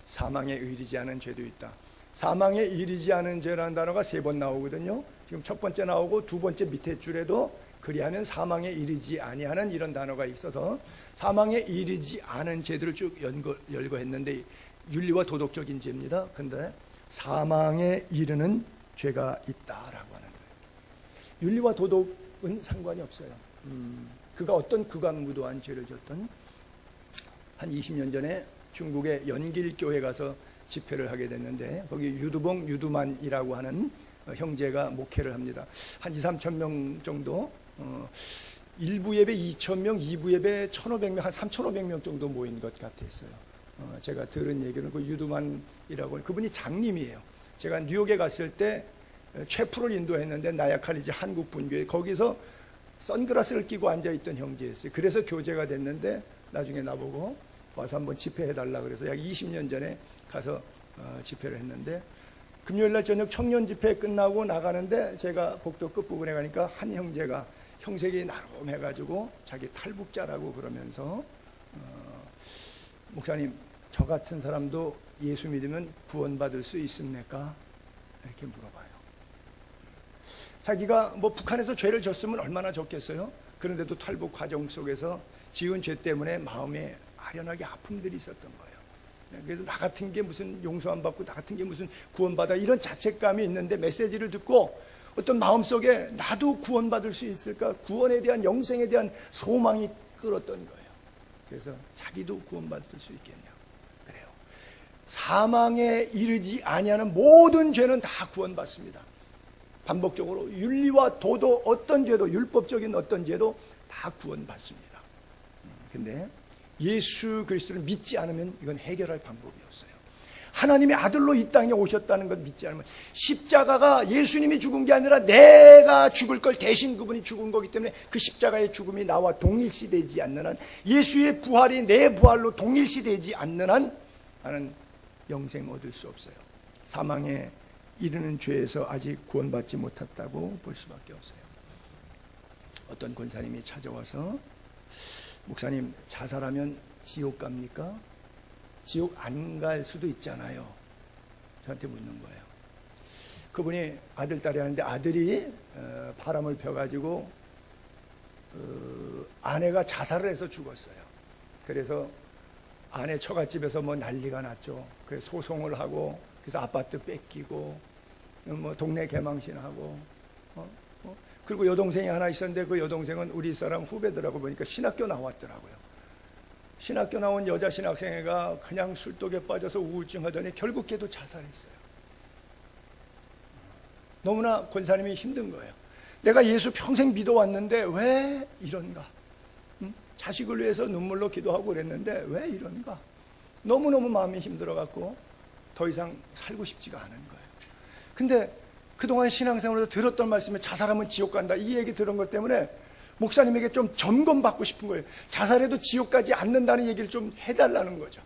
사망에 이르지 않은 죄도 있다. 사망에 이르지 않은 죄라는 단어가 3번 나오거든요. 지금 첫 번째 나오고 두 번째 밑에 줄에도 그리하면 사망에 이르지 아니하는 이런 단어가 있어서 사망에 이르지 않은 죄들을 쭉 열거했는데 윤리와 도덕적인 죄입니다. 근데 사망에 이르는 죄가 있다라고 하는 거예요. 윤리와 도덕은 상관이 없어요. 그가 어떤 극악무도한 죄를 졌던 한 20년 전에 중국의 연길교회 가서 집회를 하게 됐는데 거기 유두봉, 유두만이라고 하는 형제가 목회를 합니다. 한 2, 3천 명 정도 1부 예배 2,000명, 2부 예배 1,500명, 한 3,500명 정도 모인 것 같았어요. 제가 들은 얘기는 그 유두만이라고 그분이 장님이에요. 제가 뉴욕에 갔을 때 최프를 인도했는데 나야칼리지 한국 분교회 거기서 선글라스를 끼고 앉아있던 형제였어요. 그래서 교제가 됐는데 나중에 나보고 와서 한번 집회해달라 그래서 약 20년 전에 가서 집회를 했는데 금요일날 저녁 청년 집회 끝나고 나가는데 제가 복도 끝부분에 가니까 한 형제가 형색이 나름해가지고 자기 탈북자라고 그러면서 목사님 저 같은 사람도 예수 믿으면 구원받을 수 있습니까? 이렇게 물어봐요. 자기가 뭐 북한에서 죄를 졌으면 얼마나 졌겠어요? 그런데도 탈북 과정 속에서 지은 죄 때문에 마음에 아련하게 아픔들이 있었던 거예요. 그래서 나 같은 게 무슨 용서 안 받고 나 같은 게 무슨 구원받아 이런 자책감이 있는데 메시지를 듣고 어떤 마음속에 나도 구원받을 수 있을까? 구원에 대한 영생에 대한 소망이 끌었던 거예요. 그래서 자기도 구원받을 수 있겠냐? 그래요. 사망에 이르지 아니하는 모든 죄는 다 구원받습니다. 반복적으로 윤리와 도덕 어떤 죄도 율법적인 어떤 죄도 다 구원받습니다. 근데 예수 그리스도를 믿지 않으면 이건 해결할 방법이 없어요. 하나님의 아들로 이 땅에 오셨다는 것 믿지 않으면 십자가가 예수님이 죽은 게 아니라 내가 죽을 걸 대신 그분이 죽은 거기 때문에 그 십자가의 죽음이 나와 동일시되지 않는 한 예수의 부활이 내 부활로 동일시되지 않는 한 나는 영생 얻을 수 없어요. 사망에 이르는 죄에서 아직 구원받지 못했다고 볼 수밖에 없어요. 어떤 권사님이 찾아와서 목사님 자살하면 지옥 갑니까? 지옥 안 갈 수도 있잖아요. 저한테 묻는 거예요. 그분이 아들, 딸이 하는데 아들이 바람을 펴가지고 아내가 자살을 해서 죽었어요. 그래서 아내 처갓집에서 뭐 난리가 났죠. 그래서 소송을 하고 그래서 아파트 뺏기고 뭐 동네 개망신하고 그리고 여동생이 하나 있었는데 그 여동생은 우리 사람 후배들하고 보니까 신학교 나왔더라고요. 신학교 나온 여자 신학생애가 그냥 술독에 빠져서 우울증 하더니 결국 걔도 자살했어요. 너무나 권사님이 힘든 거예요. 내가 예수 평생 믿어왔는데 왜 이런가? 자식을 위해서 눈물로 기도하고 그랬는데 왜 이런가? 너무너무 마음이 힘들어갖고 더 이상 살고 싶지가 않은 거예요. 근데 그동안 신앙생활에서 들었던 말씀에 자살하면 지옥 간다 이 얘기 들은 것 때문에 목사님에게 좀 점검받고 싶은 거예요. 자살해도 지옥 가지 않는다는 얘기를 좀 해달라는 거죠.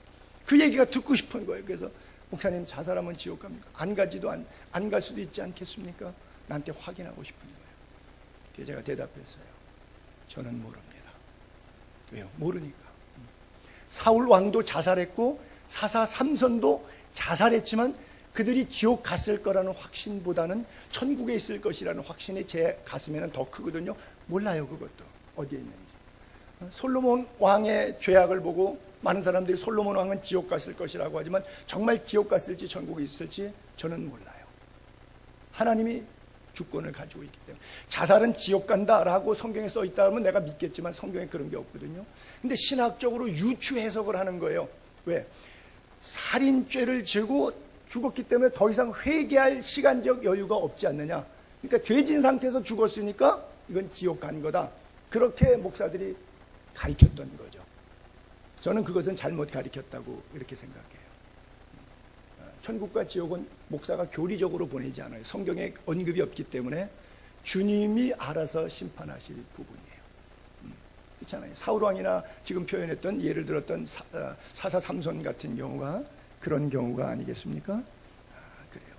그 얘기가 듣고 싶은 거예요. 그래서 목사님, 자살하면 지옥 갑니까? 안 갈 수도 있지 않겠습니까? 나한테 확인하고 싶은 거예요. 그래서 제가 대답했어요. 저는 모릅니다. 왜요? 모르니까. 사울 왕도 자살했고 사사 삼손도 자살했지만 그들이 지옥 갔을 거라는 확신보다는 천국에 있을 것이라는 확신이 제 가슴에는 더 크거든요. 몰라요, 그것도 어디에 있는지. 솔로몬 왕의 죄악을 보고 많은 사람들이 솔로몬 왕은 지옥 갔을 것이라고 하지만 정말 지옥 갔을지 천국에 있을지 저는 몰라요. 하나님이 주권을 가지고 있기 때문에. 자살은 지옥 간다라고 성경에 써 있다 하면 내가 믿겠지만 성경에 그런 게 없거든요. 근데 신학적으로 유추 해석을 하는 거예요. 왜? 살인죄를 지고 죽었기 때문에 더 이상 회개할 시간적 여유가 없지 않느냐. 그러니까 죄진 상태에서 죽었으니까 이건 지옥 간 거다. 그렇게 목사들이 가르쳤던 거죠. 저는 그것은 잘못 가르쳤다고 이렇게 생각해요. 천국과 지옥은 목사가 교리적으로 보내지 않아요. 성경에 언급이 없기 때문에 주님이 알아서 심판하실 부분이에요. 그렇잖아요. 사울왕이나 지금 표현했던 예를 들었던 사사 삼손 같은 경우가 그런 경우가 아니겠습니까? 그래요.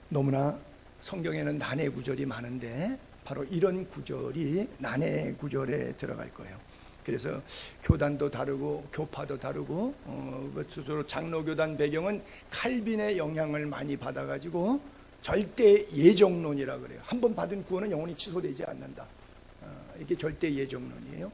너무나 성경에는 난해 구절이 많은데 바로 이런 구절이 난해 구절에 들어갈 거예요. 그래서 교단도 다르고 교파도 다르고 주로 장로교단 배경은 칼빈의 영향을 많이 받아가지고 절대 예정론이라 그래요. 한번 받은 구원은 영원히 취소되지 않는다. 이게 절대 예정론이에요.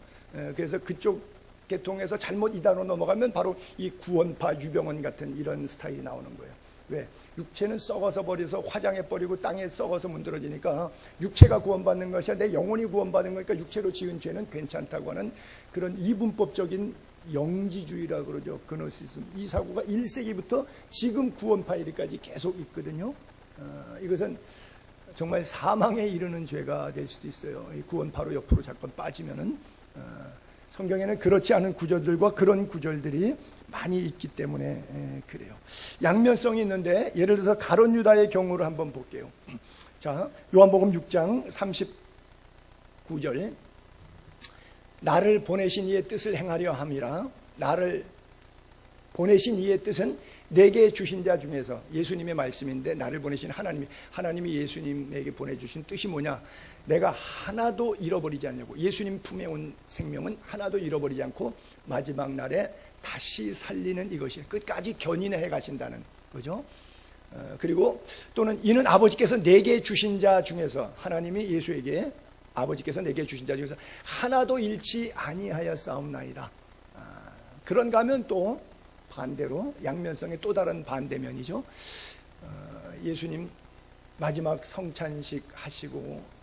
그래서 그쪽 계통에서 잘못 이단으로 넘어가면 바로 이 구원파 유병원 같은 이런 스타일이 나오는 거예요. 왜? 육체는 썩어서 버려서 화장해 버리고 땅에 썩어서 문드러지니까 육체가 구원받는 것이야 내 영혼이 구원받는 거니까 육체로 지은 죄는 괜찮다고 하는 그런 이분법적인 영지주의라고 그러죠. 그노시즘. 이 사고가 1세기부터 지금 구원파 이르기까지 계속 있거든요. 이것은 정말 사망에 이르는 죄가 될 수도 있어요. 이 구원파로 옆으로 자꾸 빠지면은. 성경에는 그렇지 않은 구절들과 그런 구절들이 많이 있기 때문에 그래요. 양면성이 있는데 예를 들어서 가룟 유다의 경우를 한번 볼게요. 자, 요한복음 6장 39절. 나를 보내신 이의 뜻을 행하려 함이라. 나를 보내신 이의 뜻은 내게 주신 자 중에서, 예수님의 말씀인데 나를 보내신 하나님이 예수님에게 보내주신 뜻이 뭐냐? 내가 하나도 잃어버리지 않냐고. 예수님 품에 온 생명은 하나도 잃어버리지 않고 마지막 날에 다시 살리는 이것이 끝까지 견인해 가신다는 거죠. 그리고 또는 이는 아버지께서 내게 주신 자 중에서, 하나님이 예수에게 아버지께서 내게 주신 자 중에서 하나도 잃지 아니하였사옵나이다. 그런가 하면 또 반대로 양면성의 또 다른 반대면이죠. 예수님 마지막 성찬식 하시고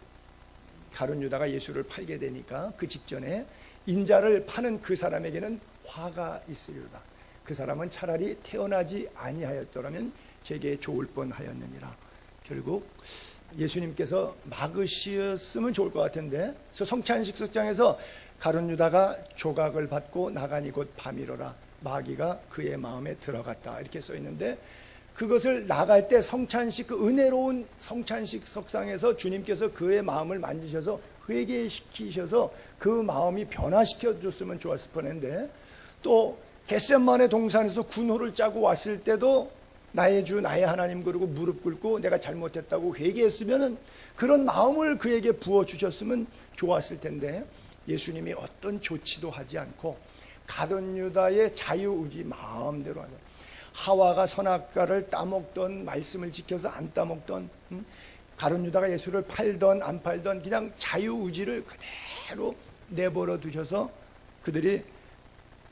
가룟 유다가 예수를 팔게 되니까 그 직전에 인자를 파는 그 사람에게는 화가 있으리로다. 그 사람은 차라리 태어나지 아니하였더라면 제게 좋을 뻔하였느니라. 결국 예수님께서 막으셨으면 좋을 것 같은데, 그래서 성찬식 석장에서 가룟 유다가 조각을 받고 나가니 곧 밤이로라. 마귀가 그의 마음에 들어갔다 이렇게 써 있는데, 그것을 나갈 때 성찬식, 그 은혜로운 성찬식 석상에서 주님께서 그의 마음을 만지셔서 회개시키셔서 그 마음이 변화시켜 줬으면 좋았을 뻔했는데, 또 겟세마네 동산에서 군호를 짜고 왔을 때도 나의 주 나의 하나님 그러고 무릎 꿇고 내가 잘못했다고 회개했으면 그런 마음을 그에게 부어주셨으면 좋았을 텐데, 예수님이 어떤 조치도 하지 않고 가룟 유다의 자유의지 마음대로 하죠. 하와가 선악과를 따먹던, 말씀을 지켜서 안 따먹던, 가룟 유다가 예수를 팔던 안 팔던 그냥 자유의지를 그대로 내버려 두셔서 그들이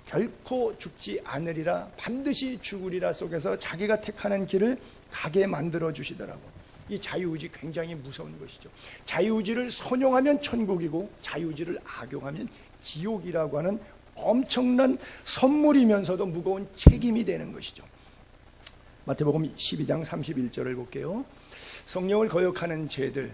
결코 죽지 않으리라, 반드시 죽으리라 속에서 자기가 택하는 길을 가게 만들어 주시더라고. 이 자유의지 굉장히 무서운 것이죠. 자유의지를 선용하면 천국이고 자유의지를 악용하면 지옥이라고 하는 엄청난 선물이면서도 무거운 책임이 되는 것이죠. 마태복음 12장 31절을 볼게요. 성령을 거역하는 죄들,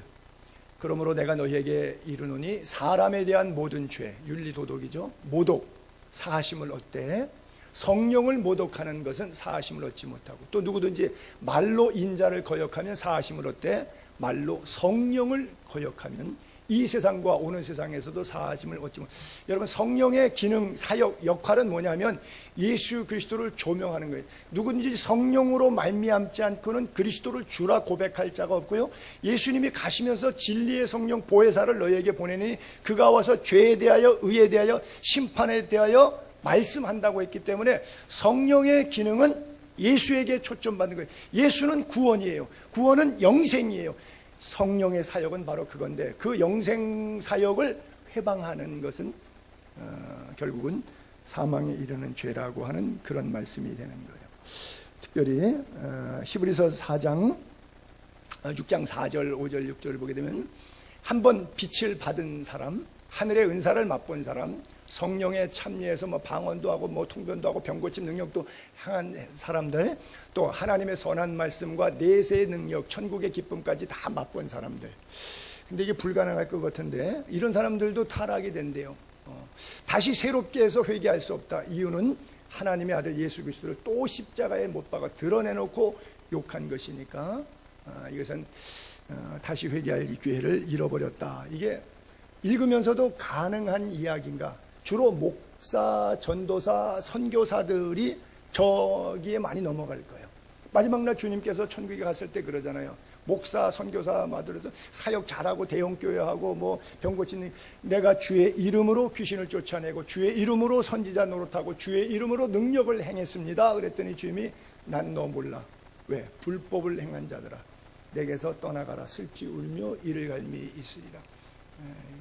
그러므로 내가 너희에게 이르노니 사람에 대한 모든 죄, 윤리도덕이죠. 모독, 사하심을 얻되 성령을 모독하는 것은 사하심을 얻지 못하고, 또 누구든지 말로 인자를 거역하면 사하심을 얻되 말로 성령을 거역하면 이 세상과 오는 세상에서도 사하심을 얻지 못. 여러분, 성령의 기능, 사역, 역할은 뭐냐면 예수 그리스도를 조명하는 거예요. 누구든지 성령으로 말미암지 않고는 그리스도를 주라 고백할 자가 없고요, 예수님이 가시면서 진리의 성령 보혜사를 너희에게 보내니 그가 와서 죄에 대하여, 의에 대하여, 심판에 대하여 말씀한다고 했기 때문에 성령의 기능은 예수에게 초점받는 거예요. 예수는 구원이에요. 구원은 영생이에요. 성령의 사역은 바로 그건데, 그 영생 사역을 회방하는 것은 결국은 사망에 이르는 죄라고 하는 그런 말씀이 되는 거예요. 특별히 히브리서 4장 6장 4절 5절 6절을 보게 되면, 한번 빛을 받은 사람, 하늘의 은사를 맛본 사람, 성령에 참여해서 방언도 하고 통변도 하고 병고침 능력도 향한 사람들, 또 하나님의 선한 말씀과 내세의 능력, 천국의 기쁨까지 다 맛본 사람들. 근데 이게 불가능할 것 같은데 이런 사람들도 타락이 된대요. 다시 새롭게 해서 회개할 수 없다. 이유는 하나님의 아들 예수 그리스도를 또 십자가에 못 박아 드러내놓고 욕한 것이니까 이것은 다시 회개할 이 기회를 잃어버렸다. 이게 읽으면서도 가능한 이야기인가? 주로 목사, 전도사, 선교사들이 저기에 많이 넘어갈 거예요. 마지막 날 주님께서 천국에 갔을 때 그러잖아요. 목사, 선교사 마들어서 사역 잘하고 대형교회하고 병 고치는, 내가 주의 이름으로 귀신을 쫓아내고 주의 이름으로 선지자 노릇하고 주의 이름으로 능력을 행했습니다. 그랬더니 주님이 난 너 몰라. 왜? 불법을 행한 자들아, 내게서 떠나가라. 슬피 울며 이를 갈미 있으리라.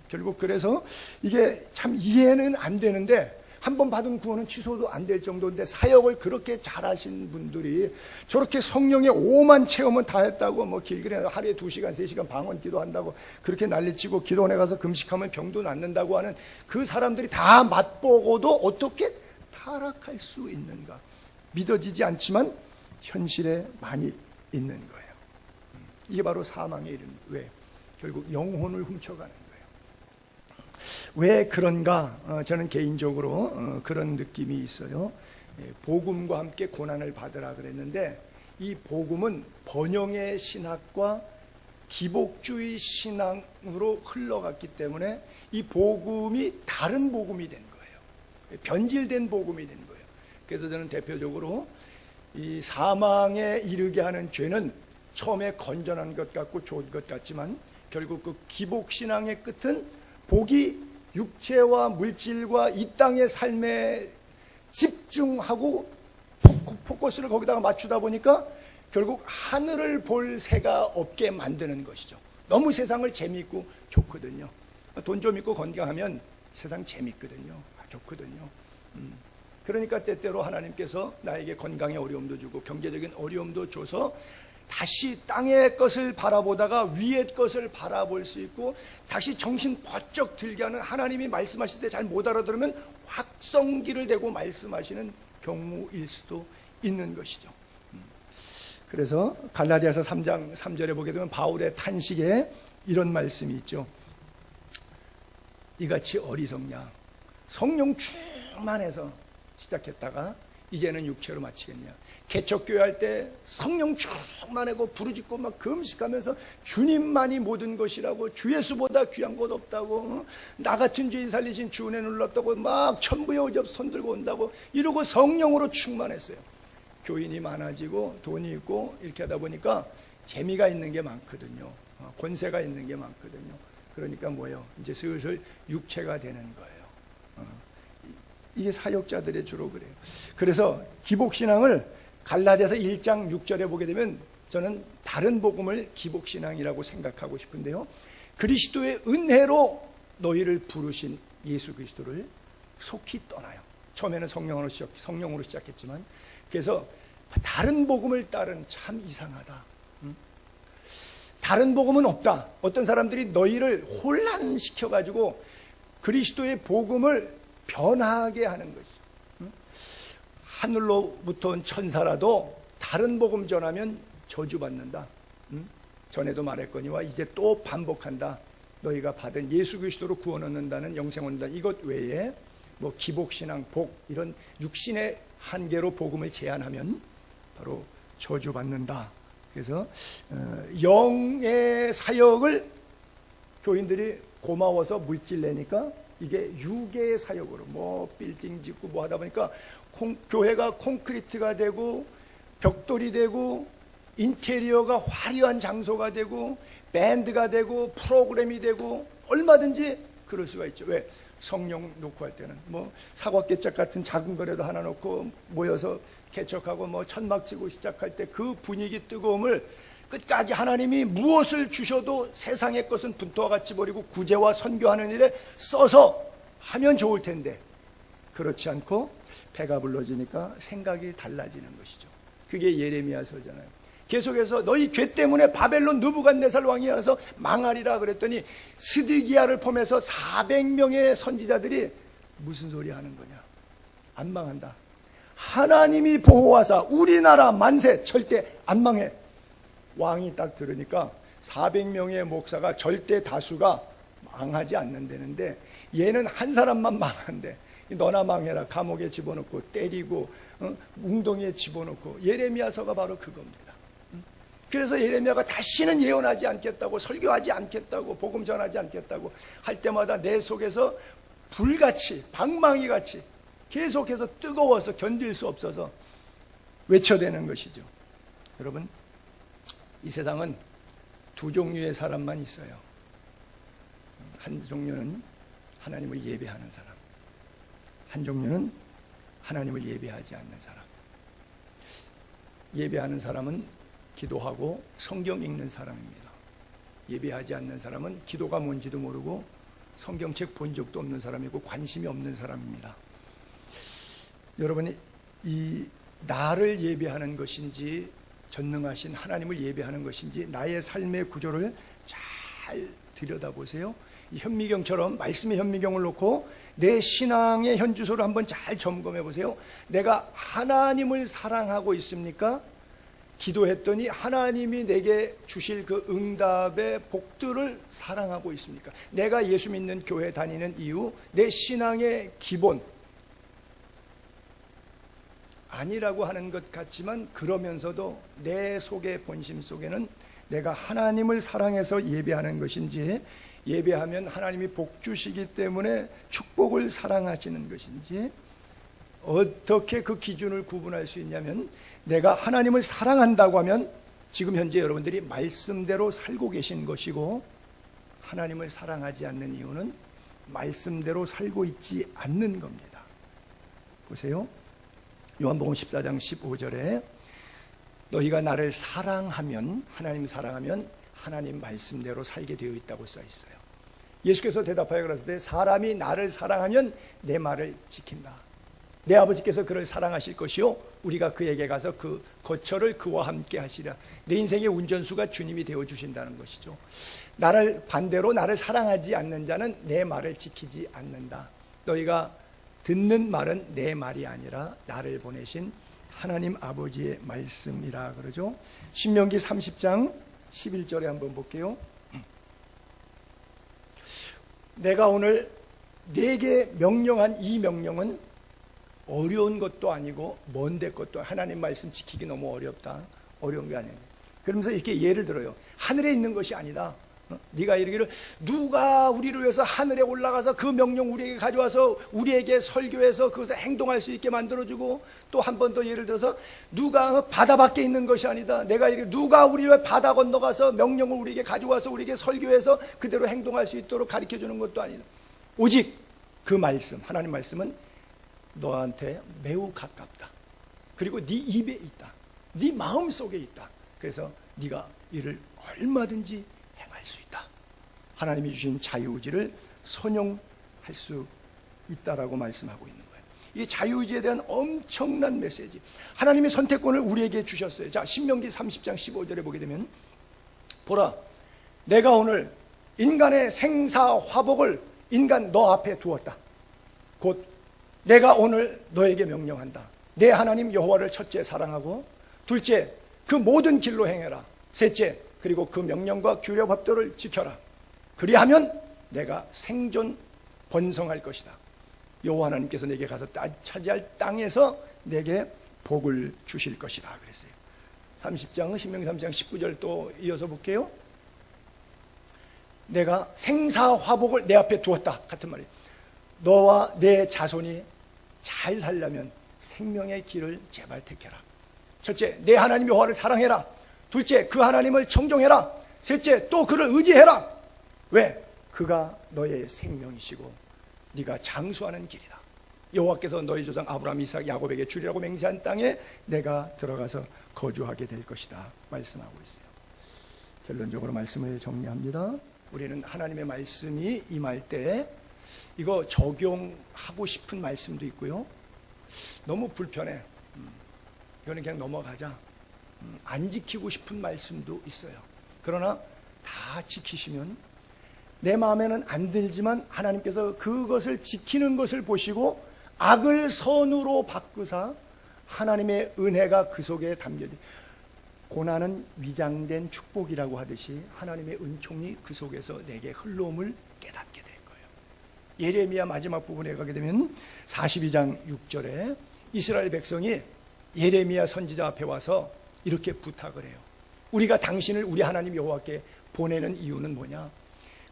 결국 그래서 이게 참 이해는 안 되는데, 한번 받은 구원은 취소도 안 될 정도인데 사역을 그렇게 잘하신 분들이 저렇게 성령의 오만 체험은 다 했다고 길게 하루에 2시간 3시간 방언 기도한다고 그렇게 난리치고, 기도원에 가서 금식하면 병도 낫는다고 하는 그 사람들이 다 맛보고도 어떻게 타락할 수 있는가? 믿어지지 않지만 현실에 많이 있는 거예요. 이게 바로 사망에 이르는, 왜? 결국 영혼을 훔쳐가는 거예요. 왜 그런가? 저는 개인적으로 그런 느낌이 있어요. 복음과 함께 고난을 받으라 그랬는데, 이 복음은 번영의 신학과 기복주의 신앙으로 흘러갔기 때문에 이 복음이 다른 복음이 된 거예요. 변질된 복음이 된 거예요. 그래서 저는 대표적으로 이 사망에 이르게 하는 죄는 처음에 건전한 것 같고 좋은 것 같지만, 결국 그 기복신앙의 끝은 복이 육체와 물질과 이 땅의 삶에 집중하고 포커스를 거기다가 맞추다 보니까 결국 하늘을 볼 새가 없게 만드는 것이죠. 너무 세상을 재미있고 좋거든요. 돈 좀 있고 건강하면 세상 재밌거든요. 좋거든요. 그러니까 때때로 하나님께서 나에게 건강의 어려움도 주고 경제적인 어려움도 줘서 다시 땅의 것을 바라보다가 위의 것을 바라볼 수 있고, 다시 정신 번쩍 들게 하는, 하나님이 말씀하실 때 잘 못 알아들으면 확성기를 대고 말씀하시는 경우일 수도 있는 것이죠. 그래서 갈라디아서 3장 3절에 보게 되면 바울의 탄식에 이런 말씀이 있죠. 이같이 어리석냐? 성령 충만해서 시작했다가 이제는 육체로 마치겠냐? 개척교회 할 때 성령 충만하고 부르짖고 금식하면서 주님만이 모든 것이라고, 주 예수보다 귀한 것 없다고, 나 같은 죄인 살리신 주 은혜 놀랍다고 천부의 오접 손들고 온다고 이러고 성령으로 충만했어요. 교인이 많아지고 돈이 있고 이렇게 하다 보니까 재미가 있는 게 많거든요. 권세가 있는 게 많거든요. 그러니까 뭐예요? 이제 슬슬 육체가 되는 거예요. 이게 사역자들의 주로 그래요. 그래서 기복신앙을 갈라디아서 1장 6절에 보게 되면 저는 다른 복음을 기복신앙이라고 생각하고 싶은데요, 그리스도의 은혜로 너희를 부르신 예수 그리스도를 속히 떠나요. 처음에는 성령으로 시작했지만, 그래서 다른 복음을 따른, 참 이상하다. 다른 복음은 없다. 어떤 사람들이 너희를 혼란시켜가지고 그리스도의 복음을 변하게 하는 것이죠. 하늘로부터 온 천사라도 다른 복음 전하면 저주받는다. 전에도 말했거니와 이제 또 반복한다. 너희가 받은 예수 그리스도로 구원 얻는다는, 영생 얻는다, 이것 외에 기복신앙, 복, 이런 육신의 한계로 복음을 제한하면 바로 저주받는다. 그래서 영의 사역을 교인들이 고마워서 물질 내니까 이게 육의 사역으로 뭐 빌딩 짓고 뭐 하다 보니까 교회가 콘크리트가 되고 벽돌이 되고 인테리어가 화려한 장소가 되고 밴드가 되고 프로그램이 되고 얼마든지 그럴 수가 있죠. 왜? 성령 놓고 할 때는 뭐 사과개짝 같은 작은 거라도 하나 놓고 모여서 개척하고 뭐 천막 치고 시작할 때 그 분위기 뜨거움을 끝까지 하나님이 무엇을 주셔도 세상의 것은 분토와 같이 버리고 구제와 선교하는 일에 써서 하면 좋을 텐데 그렇지 않고 배가 불러지니까 생각이 달라지는 것이죠. 그게 예레미야서잖아요. 계속해서 너희 죄 때문에 바벨론 느부갓네살 왕이 와서 망하리라 그랬더니 스드기야를 포함해서 400명의 선지자들이 무슨 소리 하는 거냐. 안 망한다. 하나님이 보호하사 우리나라 만세 절대 안 망해. 왕이 딱 들으니까 400명의 목사가 절대 다수가 망하지 않는다는데 얘는 한 사람만 망한대. 너나 망해라. 감옥에 집어넣고 때리고 웅덩이에 집어넣고. 예레미야서가 바로 그겁니다. 그래서 예레미야가 다시는 예언하지 않겠다고, 설교하지 않겠다고, 복음 전하지 않겠다고 할 때마다 내 속에서 불같이 방망이같이 계속해서 뜨거워서 견딜 수 없어서 외쳐대는 것이죠. 여러분, 이 세상은 두 종류의 사람만 있어요. 한 종류는 하나님을 예배하는 사람, 한 종류는 하나님을 예배하지 않는 사람. 예배하는 사람은 기도하고 성경 읽는 사람입니다. 예배하지 않는 사람은 기도가 뭔지도 모르고 성경책 본 적도 없는 사람이고 관심이 없는 사람입니다. 여러분이 이 나를 예배하는 것인지 전능하신 하나님을 예배하는 것인지 나의 삶의 구조를 잘 들여다보세요. 이 현미경처럼 말씀의 현미경을 놓고 내 신앙의 현주소를 한번 잘 점검해 보세요. 내가 하나님을 사랑하고 있습니까? 기도했더니 하나님이 내게 주실 그 응답의 복들을 사랑하고 있습니까? 내가 예수 믿는 교회 다니는 이유, 내 신앙의 기본 아니라고 하는 것 같지만 그러면서도 내 속의 본심 속에는 내가 하나님을 사랑해서 예배하는 것인지, 예배하면 하나님이 복 주시기 때문에 축복을 사랑하시는 것인지, 어떻게 그 기준을 구분할 수 있냐면, 내가 하나님을 사랑한다고 하면 지금 현재 여러분들이 말씀대로 살고 계신 것이고, 하나님을 사랑하지 않는 이유는 말씀대로 살고 있지 않는 겁니다. 보세요. 요한복음 14장 15절에 너희가 나를 사랑하면, 하나님 사랑하면 하나님 말씀대로 살게 되어 있다고 써 있어요. 예수께서 대답하여 그러시되 사람이 나를 사랑하면 내 말을 지킨다. 내 아버지께서 그를 사랑하실 것이요 우리가 그에게 가서 그 거처를 그와 함께 하시라. 내 인생의 운전수가 주님이 되어주신다는 것이죠. 반대로 나를 사랑하지 않는 자는 내 말을 지키지 않는다. 너희가 듣는 말은 내 말이 아니라 나를 보내신 하나님 아버지의 말씀이라 그러죠. 신명기 30장 11절에 한번 볼게요. 내가 오늘 네게 명령한 이 명령은 어려운 것도 아니고 먼데 것도, 하나님 말씀 지키기 너무 어렵다, 어려운 게 아니에요. 그러면서 이렇게 예를 들어요. 하늘에 있는 것이 아니다. 네가 이르기를 누가 우리를 위해서 하늘에 올라가서 그 명령 우리에게 가져와서 우리에게 설교해서 그것을 행동할 수 있게 만들어주고, 또 한 번 더 예를 들어서 누가 바다 밖에 있는 것이 아니다. 내가 이르기를 누가 우리를 바다 건너가서 명령을 우리에게 가져와서 우리에게 설교해서 그대로 행동할 수 있도록 가르쳐주는 것도 아니다. 오직 그 말씀, 하나님 말씀은 너한테 매우 가깝다. 그리고 네 입에 있다. 네 마음 속에 있다. 그래서 네가 이를 얼마든지 행할 수 있다. 하나님이 주신 자유의지를 선용할 수 있다라고 말씀하고 있는 거예요. 이 자유의지에 대한 엄청난 메시지. 하나님의 선택권을 우리에게 주셨어요. 자, 신명기 30장 15절에 보게 되면 보라, 내가 오늘 인간의 생사화복을 인간 너 앞에 두었다. 곧 내가 오늘 너에게 명령한다. 내 하나님 여호와를 첫째 사랑하고, 둘째 그 모든 길로 행해라. 셋째 그리고 그 명령과 규례 법도를 지켜라. 그리하면 내가 생존 번성할 것이다. 여호와 하나님께서 내게 가서 차지할 땅에서 내게 복을 주실 것이라 그랬어요. 30장 신명기 30장 19절 또 이어서 볼게요. 내가 생사화복을 내 앞에 두었다 같은 말이에요. 너와 내 자손이 잘 살려면 생명의 길을 제발 택해라. 첫째, 내 하나님 여호와를 사랑해라. 둘째, 그 하나님을 청종해라. 셋째, 또 그를 의지해라. 왜? 그가 너의 생명이시고 네가 장수하는 길이다. 여호와께서 너희 조상 아브라함, 이삭, 야곱에게 주리라고 맹세한 땅에 내가 들어가서 거주하게 될 것이다 말씀하고 있어요. 결론적으로 말씀을 정리합니다. 우리는 하나님의 말씀이 임할 때 이거 적용하고 싶은 말씀도 있고요, 너무 불편해, 이거는 그냥 넘어가자, 안 지키고 싶은 말씀도 있어요. 그러나 다 지키시면 내 마음에는 안 들지만 하나님께서 그것을 지키는 것을 보시고 악을 선으로 바꾸사 하나님의 은혜가 그 속에 담겨진, 고난은 위장된 축복이라고 하듯이 하나님의 은총이 그 속에서 내게 흘러옴을 깨닫게 될 거예요. 예레미야 마지막 부분에 가게 되면 42장 6절에 이스라엘 백성이 예레미야 선지자 앞에 와서 이렇게 부탁을 해요. 우리가 당신을 우리 하나님 여호와께 보내는 이유는 뭐냐?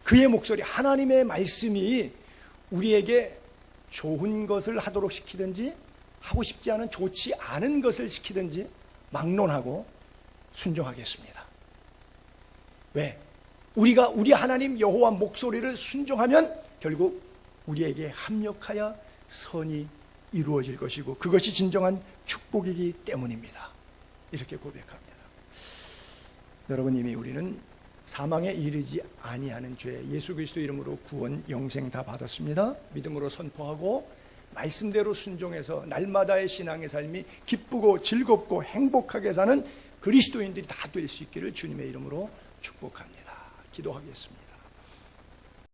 그의 목소리, 하나님의 말씀이 우리에게 좋은 것을 하도록 시키든지 하고 싶지 않은 좋지 않은 것을 시키든지 막론하고 순종하겠습니다. 왜? 우리가 우리 하나님 여호와 목소리를 순종하면 결국 우리에게 합력하여 선이 이루어질 것이고 그것이 진정한 축복이기 때문입니다. 이렇게 고백합니다. 여러분, 이미 우리는 사망에 이르지 아니하는 죄, 예수 그리스도 이름으로 구원, 영생 다 받았습니다. 믿음으로 선포하고 말씀대로 순종해서 날마다의 신앙의 삶이 기쁘고 즐겁고 행복하게 사는 그리스도인들이 다 될 수 있기를 주님의 이름으로 축복합니다. 기도하겠습니다.